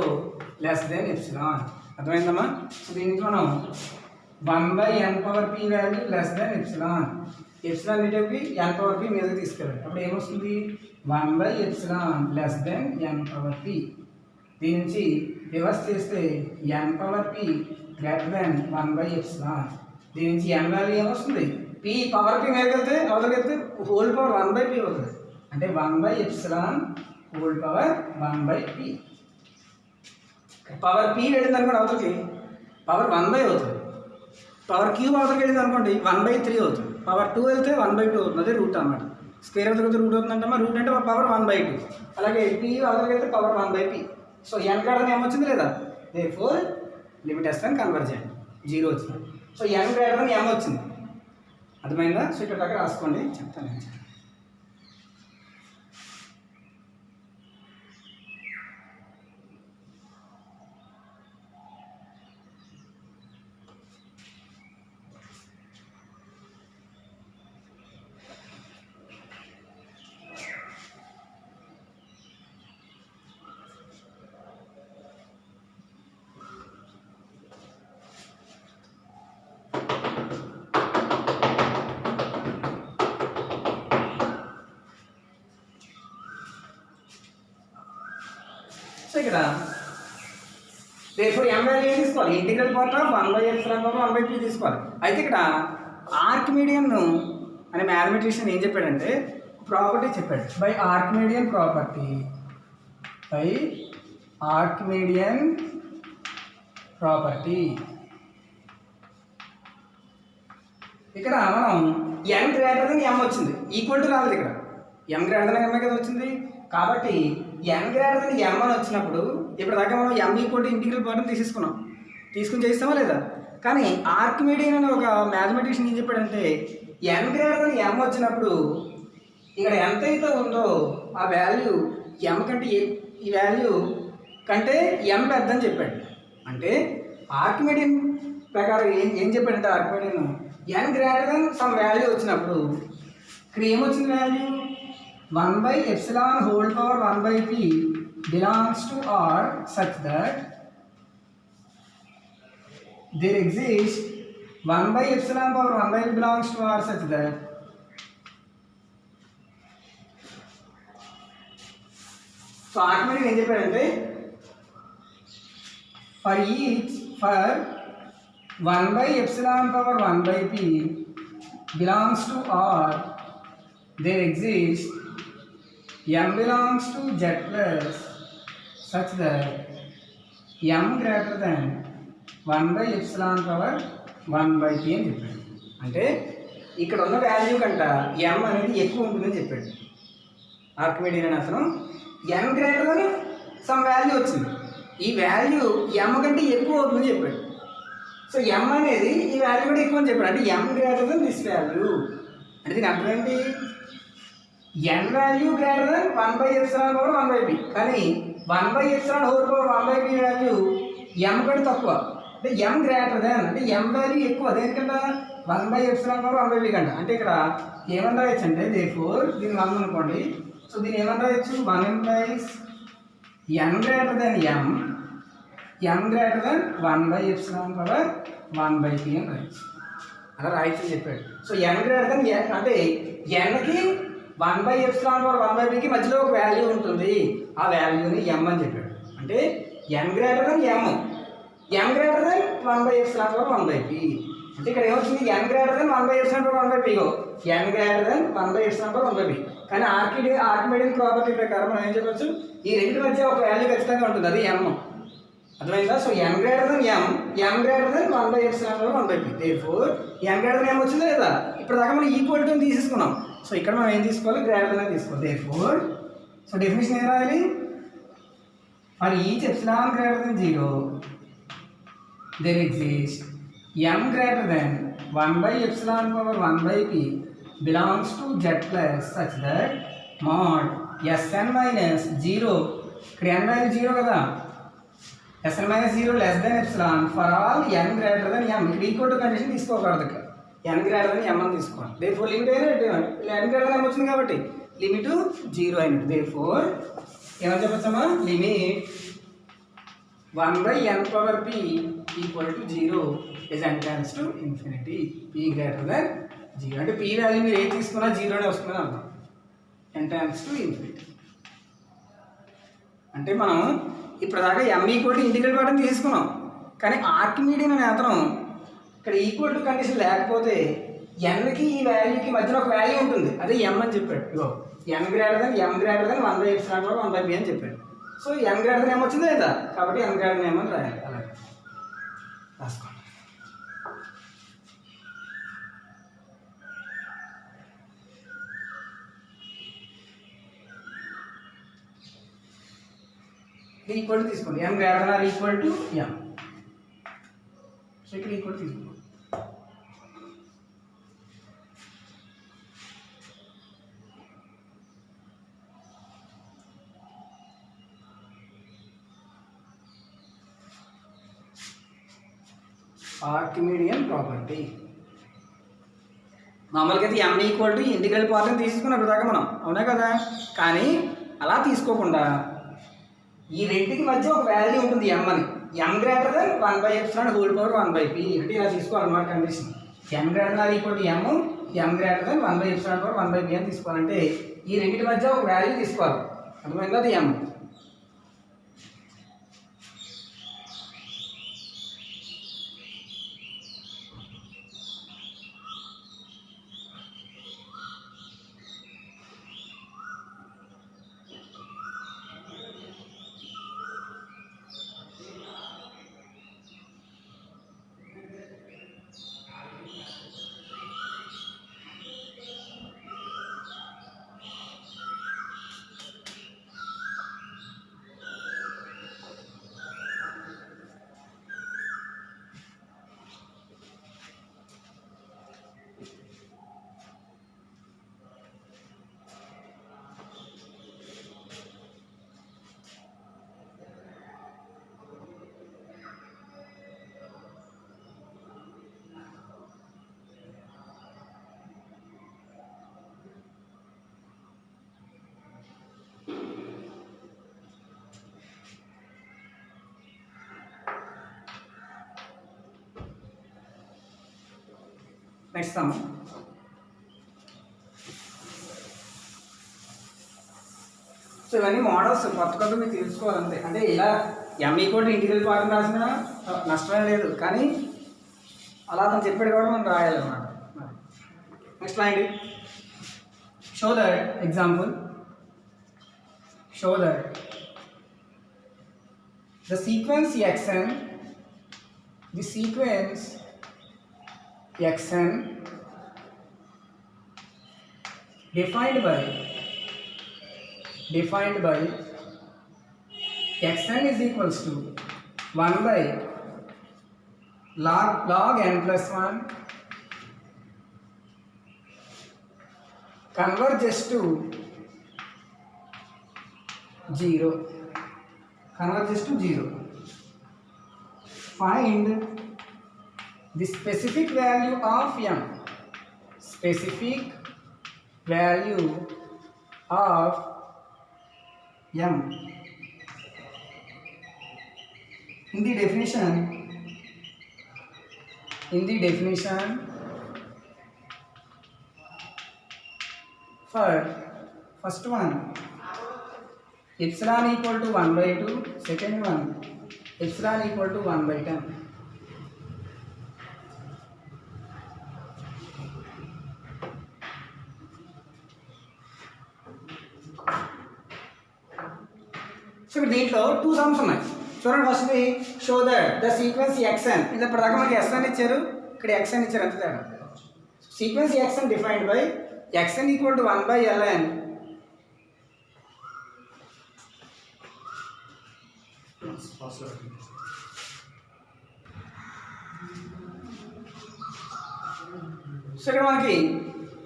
less than epsilon. అర్థమైందమ్మా. సో దీనికి మనం 1/n⁻p value less than epsilon. Epsilon అంటే n⁻p మీదకి తీసుకెళ్ళాలి. అప్పుడు ఏమొస్తుంది, 1/ε less than n power p. దీని నుంచి రివర్స్ చేస్తే n power p greater than 1/ε. దీని నుంచి n వాల్యూ ఏమొస్తుంది, p పవర్ p మీదకి వెళ్తే అవతలకి వెళ్తే హోల్ పవర్ 1/p అవుతుంది. అంటే 1/ε whole power 1/p. Power p వెళ్ళింది అనుకోండి అవతలకి పవర్ 1/, అవుతుంది. పవర్ క్యూబ్ అవతలకి వెళ్ళింది అనుకోండి 1/3 అవుతుంది. పవర్ 2 వెళ్తే 1/2 అవుతుంది. అదే రూట్ అన్నమాట. స్క్వేర్ అవతలకి రూట్ అవుతుందంటే రూట్ అంటే పవర్ 1/2. అలాగే p అవతలకి వెళ్తే power 1/p. So n greater m వచ్చింది లేదా, దేర్ఫోర్ లిమిట్ s1 కన్వర్జెంట్ 0 వచ్చింది. సో n గ్రేటర్ m వచ్చింది. అర్థమైందా? సో ఇక్కడ దగ్గర రాసుకోండి, చెప్తాను. సో ఇక్కడ therefore m వాల్యూ ఏం తీసుకోవాలి, ఇంటిగ్రల్ పార్ట్ ఆఫ్ 1/ε/1/p తీసుకోవాలి. అయితే ఇక్కడ ఆర్కిమిడియన్ అనే మ్యాథమెటిషియన్ ఏం చెప్పాడంటే ప్రాపర్టీ చెప్పాడు. బై ఆర్కిమిడియన్ ప్రాపర్టీ ఇక్కడ మనం n గ్రేటర్ దెన్ m వచ్చింది, ఈక్వల్ టు రాలేదు. ఇక్కడ m గ్రేటర్ దెన్ m కదా వచ్చింది. కాబట్టి n గ్రేటర్ దెన్ m అని వచ్చినప్పుడు ఇప్పుడు దాకా మనం m equal to integral part తీసుకుని చేస్తామా లేదా. కానీ ఆర్కిమిడియన్ అనే ఒక మ్యాథమెటిషియన్ ఏం చెప్పాడంటే n గ్రేటర్ దెన్ m వచ్చినప్పుడు ఇక్కడ ఎంత అయితే ఉందో ఆ వాల్యూ m కంటే ఈ వాల్యూ కంటే m పెద్దని చెప్పాడు. అంటే ఆర్కిమిడియన్ ప్రకారం ఏం చెప్పాడంటే Archimedean n greater than some value వచ్చినప్పుడు ఇక్కడ ఏమొచ్చింది value 1/ε whole power 1/p belongs to R such that there exists 1/ε power 1/p belongs to R such that so Archimedean ఏం చెప్పాడంటే for 1/ε power 1/p belongs to R there exists m belongs to z plus such that m greater than 1/ε power 1/p అని చెప్పాడు. అంటే ఇక్కడ ఉన్న వాల్యూ కంట m అనేది ఎక్కువ ఉంటుందని చెప్పాడు ఆర్కిమిడియన్ అని. అతను n greater than some value వచ్చింది, ఈ వాల్యూ m కంటే ఎక్కువ అవుతుందని చెప్పాడు. సో m అనేది ఈ వాల్యూ కూడా ఎక్కువ అని చెప్పాడు. అంటే m greater than this value. అంటే దీని అర్థం ఏంటి, n value greater than 1/ε power 1/p. కానీ 1/ε whole power 1/p value m కంటే తక్కువ. అంటే m గ్రేటర్ దెన్ అంటే m వాల్యూ ఎక్కువ దేనికంటే 1/ε పవర్ 1/p కంట. అంటే ఇక్కడ ఏమని రాయొచ్చు అంటే దేర్ఫోర్ దీన్ని 1 అనుకోండి. సో దీన్ని ఏమని రాయొచ్చు 1 implies n greater than m greater than 1/ε power 1/p అని రాయొచ్చు. అలా రాయొచ్చు అని చెప్పాడు. సో n గ్రేటర్ దెన్ అంటే nకి 1/ε పవర్ 1/pకి మధ్యలో ఒక వాల్యూ ఉంటుంది, ఆ వాల్యూని m అని చెప్పాడు. అంటే n greater than m greater than 1/ε power 1/p. అంటే ఇక్కడ ఏమొచ్చింది n greater than 1/ε power 1/p n greater than 1/ε power 1/p. కానీ ఆర్కిమిడియన్ ప్రాపర్టీ ప్రకారం మనం ఏం చెప్పొచ్చు, ఈ రెండింటి మధ్య ఒక వాల్యూ ఖచ్చితంగా ఉంటుంది, అది m. అర్థమైందా? So n greater than m greater than 1/ε power 1/p. Therefore n greater than m వచ్చిందా లేదా, ఇప్పుడు దాకా మనం ఈక్వల్ టు తీసుకున్నాం. సో ఇక్కడ మనం ఏం తీసుకోవాలి, గ్రేటర్ దెన్ తీసుకోవాలి. దేర్ఫోర్ సో డెఫినేషన్ ఏం రాయాలి, for each epsilon greater than 0 there exists m greater than 1/ε power 1/p belongs to z plus such that mod sn minus 0 ఇక్కడ n వాల్యూ 0 కదా, sn minus 0 less than epsilon for all n greater than m. ఇక్కడ ఈక్వల్ టు కండిషన్ తీసుకోకూడదు, ఇక్కడ n greater than m అని తీసుకోవాలి. దేర్ఫోర్ లిమిట్ అయినట్టు n greater than m వచ్చింది కాబట్టి లిమిట్ 0 అయినట్టు. దేర్ఫోర్ ఏమని చెప్పొచ్చమ్మా, limit 1/n power p equal to 0 is n tends to infinity, p greater than 0. అంటే p వాల్యూ మీరు ఏది తీసుకున్నా 0 అనే వస్తుందని అర్థం. n times to infinity. అంటే మనం ఇప్పటిదాకా m ఈక్వల్ టు ఇంటిగ్రల్ పార్ట్ని తీసుకున్నాం, కానీ ఆర్కిమీడియన్ అనే అతను ఇక్కడ ఈక్వల్ టు కండిషన్ లేకపోతే nకి ఈ వాల్యూకి మధ్యలో ఒక వాల్యూ ఉంటుంది, అదే m అని చెప్పాడు. ఇగో n గ్రేటర్ దెన్ 1/epsilon వరకు 1/p అని చెప్పాడు. So n greater than m వచ్చిందా లేదా, కాబట్టి n గ్రేటర్ దెన్ m అని రాయాలి. అలాగే రాసుకోండి. ఈక్వల్ టు తీసుకోండి, m greater than or equal to m. So ఇక్కడ ఈక్వల్ తీసుకోండి. ఆర్కిమిడియన్ ప్రాపర్టీ మామూలుగా అయితే m ఈక్వల్ టు ఇంటిగ్రల్ పార్ట్ని తీసుకున్నాం దాకా మనం, అవునా కదా. కానీ అలా తీసుకోకుండా ఈ రెండింటికి మధ్య ఒక వాల్యూ ఉంటుంది m అని, m greater then 1/epsilon whole power 1/p అంటే ఇలా తీసుకోవాలన్నమాట condition. m greater then equal to m greater then 1/epsilon power 1/p అని తీసుకోవాలంటే ఈ రెండింటి మధ్య ఒక వాల్యూ తీసుకోవాలి, అర్థమైంది, అది m. Next some. సో ఇవన్నీ మోడల్స్ కొత్త మీకు తెలుసుకోవాలంతే. అంటే ఇలా m equal to integral part రాసినా నష్టమే లేదు, కానీ అలా అతను చెప్పాడు కూడా మనం రాయాలన్నమాట. నెక్స్ట్ రాయండి. Show that example, show that the sequence xn, the sequence xn defined by xn is equals to 1 by log n plus 1 converges to 0. Find the specific value of m. Specific value of m. In the definition for first one, epsilon equal to 1/2, second one epsilon equal to 1/10. So దీంట్లో 2 సమ్స్ ఉన్నాయి చూడండి. First show that the sequence xn, ఇది ఇప్పటిదాకా మనకి xn ఇచ్చారు, ఇక్కడ xn ఇచ్చారు, అంతే తేడా. Sequence xn defined by xn equal to 1/ln so ఇక్కడ మనకి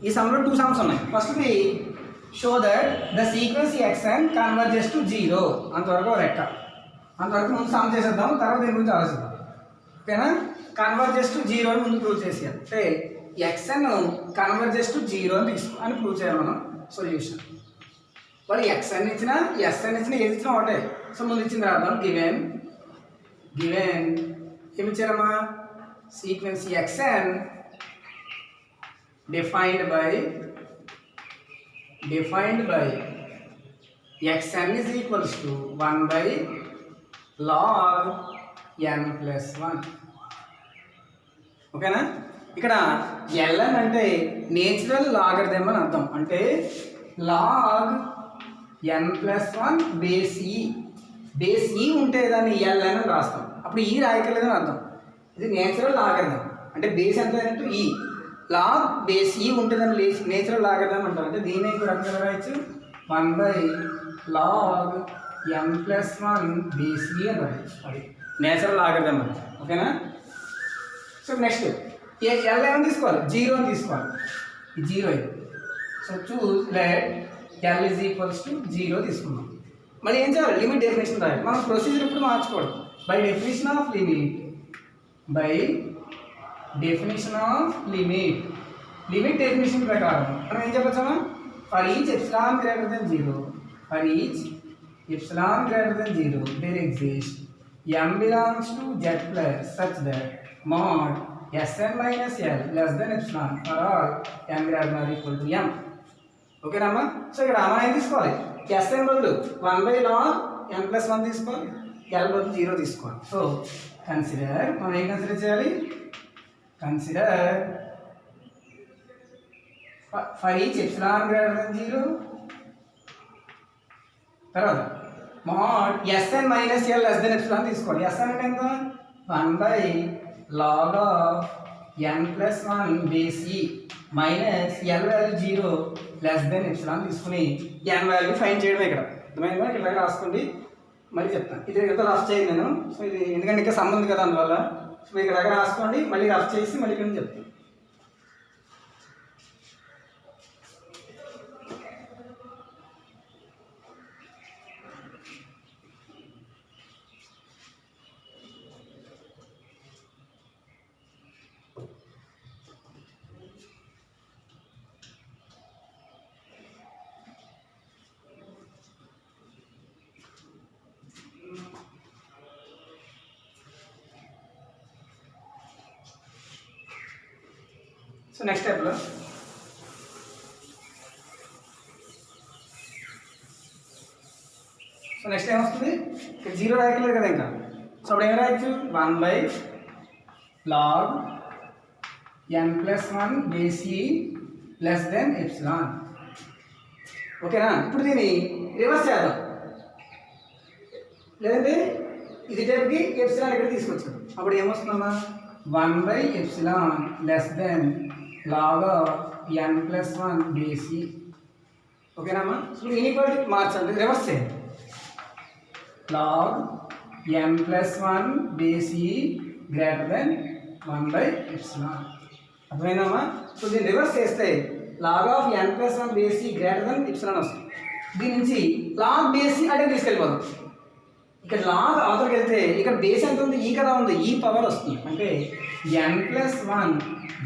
ఈ సమ్లో 2 సమ్స్ ఉన్నాయి. ఫస్ట్ది show that the sequence xn converges to 0, అంతవరకు లెక్క. అంతవరకు ముందు సమ్ చేసేద్దాం, తర్వాత దీని గురించి ఆలోచిద్దాం, ఓకేనా. కన్వర్జెస్ టు 0 అని ముందు ప్రూవ్ చేసేయాలి. అంటే xn కన్వర్జెస్ టు 0 అని ప్రూవ్ చేయాలి మనం. సొల్యూషన్ వాళ్ళు xn ఇచ్చినా sn ఇచ్చినా ఏది ఇచ్చినా ఒకటే. సో ముందు ఇచ్చింది రాద్దాం. గివెన్ ఏమి ఇచ్చారమ్మా, sequence xn defined by defined by xn is equals to 1 by log n plus 1. ఓకేనా? ఇక్కడ ln అంటే నేచురల్ లాగరిథం అని అర్థం. అంటే log n plus 1 బేస్ ఈ. బేస్ ఈ ఉంటే దాన్ని ln అని రాస్తాం. అప్పుడు ఈ రాయకలేదని అర్థం. ఇది నేచురల్ లాగరిథం అంటే బేస్ ఎంత అయినట్టు ఈ. లాగ్ బేస్ ఈ ఉంటే దాన్ని నేచురల్ లాగరిథం అంటారు. అంటే దీన్ని కూడా రకంగా రాయొచ్చు 1 by log n plus 1 base ఈ అని రాయొచ్చు. అది నేచురల్ లాగరిథం అంటే. ఓకేనా? సో నెక్స్ట్ ఎల్ ఏమని తీసుకోవాలి? 0 అని తీసుకోవాలి. ఈ 0 ఇది. So choose let L is equals to 0 తీసుకున్నాం. మళ్ళీ ఏం చేయాలి? లిమిట్ డెఫినేషన్ రాయాలి. మనం ప్రొసీజర్ ఇప్పుడు మార్చుకోవడం. By definition of limit limit definition ప్రకారం మనం ఏం చెప్పొచ్చామా? For each epsilon greater than 0 there exist m belongs to z plus such that mod Sn minus L less than epsilon for all n greater than or equal to m. ఓకేనమ్మా? సో ఇక్కడ మనం ఏం తీసుకోవాలి? Sn బదులు 1 by log n plus 1 తీసుకోవాలి. L బదులు 0 తీసుకోవాలి. సో కన్సిడర్, మనం ఏం కన్సిడర్ చేయాలి? Consider for each epsilon greater than 0 తర్వాత mod Sn minus L less than epsilon తీసుకోవాలి. Sn అంటే ఎంత? 1 by log of n plus 1 base ఈ minus L value 0 less than epsilon తీసుకుని n వాల్యూ ఫైండ్ చేయడమే. ఇక్కడ అర్థమైందా? ఇట్లా రాసుకోండి. మళ్ళీ చెప్తాను. ఇది ఇక్కడ రఫ్ చేయండి నేను. సో ఇది ఎందుకంటే ఇంకా సంబంధం కదా అందువల్ల. సో ఇక్కడ దగ్గర రాసుకోండి. మళ్ళీ రఫ్ చేసి మళ్ళీ ఇక్కడ చెప్తాను. సో నెక్స్ట్ స్టెప్లో నెక్స్ట్ ఏమొస్తుంది? ఇక్కడ 0 రాయట్లేదు కదా ఇంకా. సో అప్పుడు ఏం రాయొచ్చు? 1 by log n plus 1 base ఈ లెస్ దెన్ ఎప్సిలాన్. ఓకేనా? ఇప్పుడు దీన్ని రివర్స్ చేద్దాం. లేదంటే ఇది టైప్కి ఎప్సిలాన్ ఇక్కడ తీసుకొచ్చాం. అప్పుడు ఏమొస్తుందమ్మా? 1 by epsilon less then log of n plus 1 base ఈ. ఓకేనమ్మా? సో ఇన్ఈక్వాలిటీ మార్చాలి, రివర్స్ చేయండి. log n plus 1 బేస్ ఈ గ్రేటర్ దెన్ 1 by ఎప్సిలాన్. అర్థమైందమ్మా? సో దీన్ని రివర్స్ చేస్తే log of n plus 1 base ఈ గ్రేటర్ దెన్ ఎప్సిలాన్ వస్తుంది. దీని నుంచి log బేస్ ఈ అంటే తీసుకెళ్ళిపోదాం. ఇక్కడ లాగ్ అవతలకి వెళ్తే ఇక్కడ బేస్ ఎంత ఉంది? ఈ కదా ఉంది. ఈ పవర్ వస్తుంది. అంటే n plus 1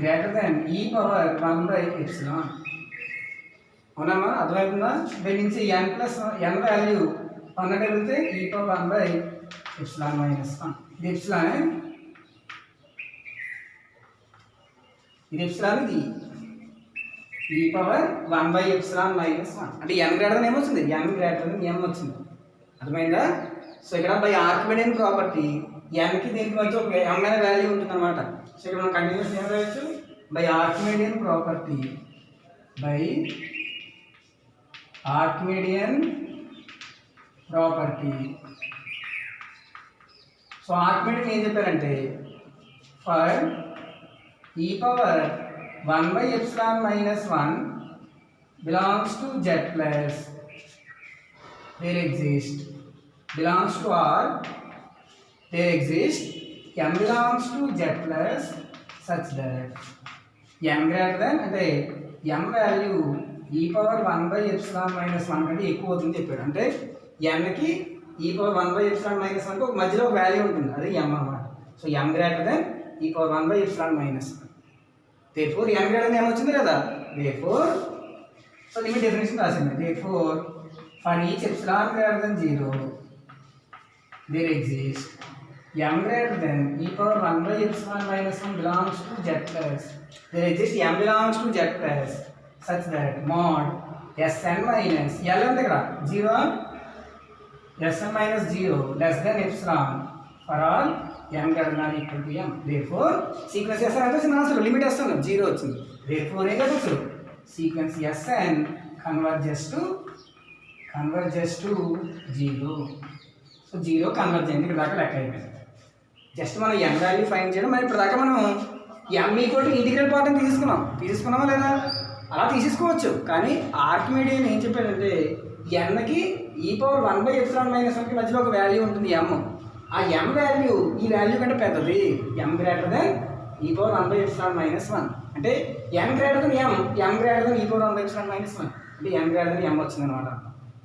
గ్రేటర్ దెన్ ఈ పవర్ 1 by ఎప్సిలాన్. అవునమ్మా? అర్థమవుతుందా? దీని నుంచి n plus n వాల్యూ 1 అంటే వెళ్తే ఈ పవర్ 1 by ఎప్సిలాన్ మైనస్ 1. ఇది ఎప్సిలాన్, ఇది ఎప్సిలాన్, ఇది ఈ పవర్ 1 by ఎప్సిలాన్ మైనస్ 1. అంటే n గ్రేటర్ దెన్ ఏమొచ్చింది? n గ్రేటర్ దెన్ m వచ్చింది. అర్థమైందా? సో ఇక్కడ బై ఆర్కిమిడియన్ ప్రాపర్టీ nకి దీనికి మధ్య ఒక m అనే వాల్యూ ఉంటుంది అనమాట. సో ఇక్కడ మనం కంటిన్యూస్ ఏం రాయొచ్చు? By Archimedean property so Archimedean ఏం చెప్పారంటే ఫర్ ఈ పవర్ 1 by ఎప్సిలాన్ minus 1 belongs to z plus there exist belongs to R, there exists m belongs to z plus such that m greater than అంటే m value e power 1 by ఎప్సిలాన్ మైనస్ 1 కంటే ఎక్కువ అవుతుంది చెప్పాడు. అంటే nకి e పవర్ 1 by ఎప్సిలాన్ మైనస్ 1 ఒక మధ్యలో ఒక వాల్యూ ఉంటుంది, అది m అన్నమాట. So m greater then e power 1 by ఎప్సిలాన్ minus 1. therefore m greater then ఏమొచ్చింది కదా. therefore సో లిమిట్ డెఫినేషన్ రాసింది. therefore for each epsilon greater than 0 there exists m greater than e power 1 by epsilon minus 1 belongs to z plus. There exists m belongs to z plus such that mod Sn minus L అంటే ఇక్కడ 0 Sn minus 0 less than epsilon for all n greater than equal to m. Therefore sequence Sn ఎంత వచ్చింది ఆన్సర్ లిమిట్ వేస్తాను 0 వచ్చింది. Therefore ఏం చెప్పచ్చు sequence Sn converges to 0. So 0 converge అయింది. ఇక్కడ దాకా లెక్క అయిపోయింది. జస్ట్ మనం n వాల్యూ ఫైండ్ చేయడం. మరి ఇప్పుడు దాకా మనం m equal to integral part అని తీసుకున్నామా లేదా? అలా తీసేసుకోవచ్చు. కానీ ఆర్కిమిడియన్ ఏం చెప్పాడంటే nకి e⁻1/ε-1కి మధ్యలో ఒక వాల్యూ ఉంటుంది m. ఆ m వాల్యూ ఈ వాల్యూ కంటే పెద్దది. m గ్రేటర్ దెన్ e⁻1/ε-1 అంటే n greater than m greater then e⁻1/ε-1 అంటే n గ్రేటర్ దెన్ m వచ్చిందనమాట.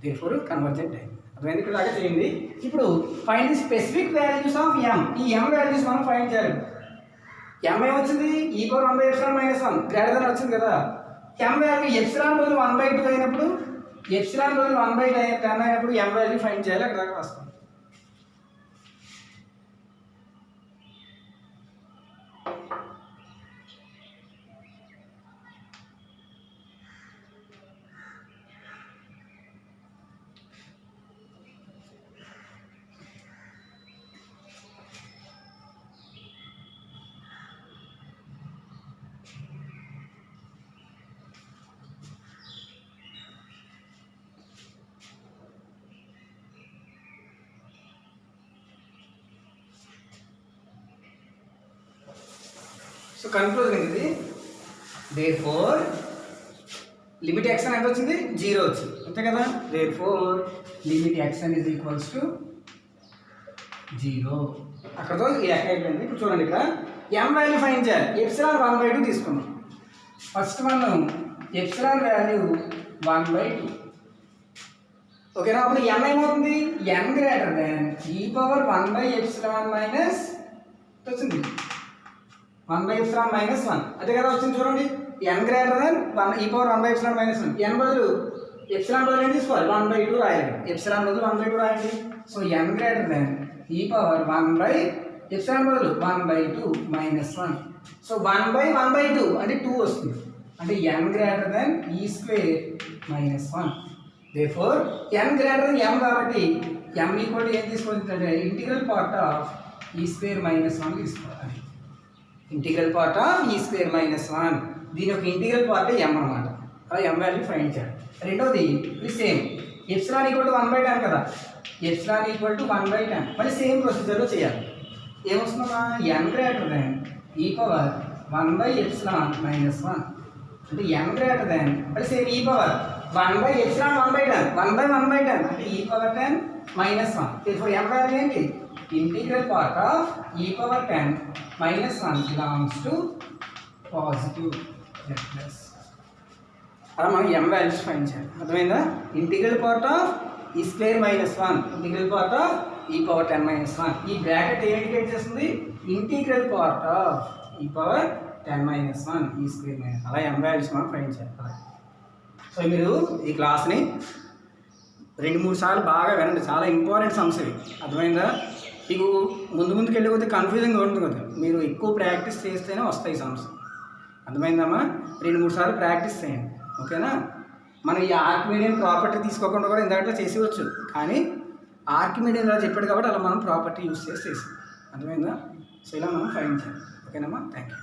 దేర్ఫోర్ కన్వర్జెంట్ అయింది. అర్థమైంది? ఇక్కడ దాకా చేయండి. ఇప్పుడు find the specific values of m. ఈ m వాల్యూస్ మనం ఫైండ్ చేయాలి. m ఏమొచ్చింది e⁻1/ε-1 గ్రేటర్ దెన్ వచ్చింది కదా. m వాల్యూ ఎప్సిలాన్ బదులు 1/2 అయినప్పుడు ఎప్సిలాన్ బదులు 1/10 అయినప్పుడు m వాల్యూ ఫైండ్ చేయాలి. అక్కడ దాకా వస్తాం. సో కన్క్లూజన్ ఇది. దేర్ఫోర్ లిమిట్ x ఎంత వచ్చింది 0 వచ్చింది అంతే కదా. Therefore limit xn is equals to 0. అక్కడతో ఈ లెక్క అయిపోయింది. ఇప్పుడు చూడండి ఇక్కడ m వాల్యూ ఫైండ్ చేయాలి. ఎప్సిలాన్ 1/2 తీసుకున్నాం. ఫస్ట్ మనం ఎప్సిలాన్ వాల్యూ 1/2 ఓకేనా. అప్పుడు m ఏమవుతుంది n గ్రేటర్ దాన్ e⁻1/ε వచ్చింది 1/ε-1 అదే కదా వచ్చింది. చూడండి n greater than e⁻1/ε-1 n బదులు ఎప్సిలాన్ బదులు ఏం తీసుకోవాలి 1/2 రాయాలి. ఎప్సిలాన్ బదులు 1/2 రాయండి. So n greater than e⁻1/ε బదులు 1/2 -1. సో 1/1/2 అంటే 2 వస్తుంది. అంటే n greater than e² -1. Therefore n greater than m కాబట్టి m ఈక్వల్ టు ఏం తీసుకోవచ్చు ఇంటిగ్రల్ పార్ట్ ఆఫ్ e² -1 తీసుకోవాలి. ఇంటిగ్రల్ పార్ట్ ఆఫ్ e² -1 దీని యొక్క ఇంటిగ్రల్ పార్ట్ m అన్నమాట. అలా m వాల్యూ ఫైండ్ చేయాలి. రెండోది ఇది సేమ్ ఎప్సిలాన్ ఈక్వల్ టు 1/10 కదా. ఎప్సిలాన్ ఈక్వల్ టు 1/10 మళ్ళీ సేమ్ ప్రొసీజర్లో చేయాలి. ఏమొస్తుందమ్మా n గ్రేటర్ దాన్ e⁻1/ε-1 అంటే n గ్రేటర్ దాన్ మళ్ళీ సేమ్ e⁻1/ε-1/10 1/1/10 అంటే e⁻10 -1. ఇప్పుడు m వాల్యూ ఏంటి integral part of e⁻10 -1 belongs to positive plus. అలా మనం m వాల్యూస్ ఫైండ్ చేయాలి. అర్థమైందా? Integral part of e² -1 integral part of e⁻10 -1 ఈ బ్రాకెట్ ఏ ఇండికేట్ చేస్తుంది integral part of e⁻10 -1 e² అలా m వాల్యూస్ మనం ఫైండ్ చేయాలి. సో మీరు ఈ క్లాస్ని 2-3 సార్లు బాగా వినండి. చాలా ఇంపార్టెంట్ సమ్స్ ఇవి. అర్థమైందా? మీకు ముందుకు వెళ్ళి కొద్దిగా కన్ఫ్యూజింగ్గా ఉంటుంది కదా. మీరు ఎక్కువ ప్రాక్టీస్ చేస్తేనే వస్తాయి సమ్స్. అర్థమైందమ్మా? 2-3 సార్లు ప్రాక్టీస్ చేయండి. ఓకేనా? మనం ఈ ఆర్కిమిడియన్ ప్రాపర్టీ తీసుకోకుండా కూడా ఇందాక చేసేవచ్చు. కానీ ఆర్కిమిడియన్ అలా చెప్పాడు కాబట్టి అలా మనం ప్రాపర్టీ యూస్ చేసి చేసాం. అర్థమైందా? సో ఇలా మనం ఫైండ్ చేయాలి. ఓకేనమ్మా? Thank you.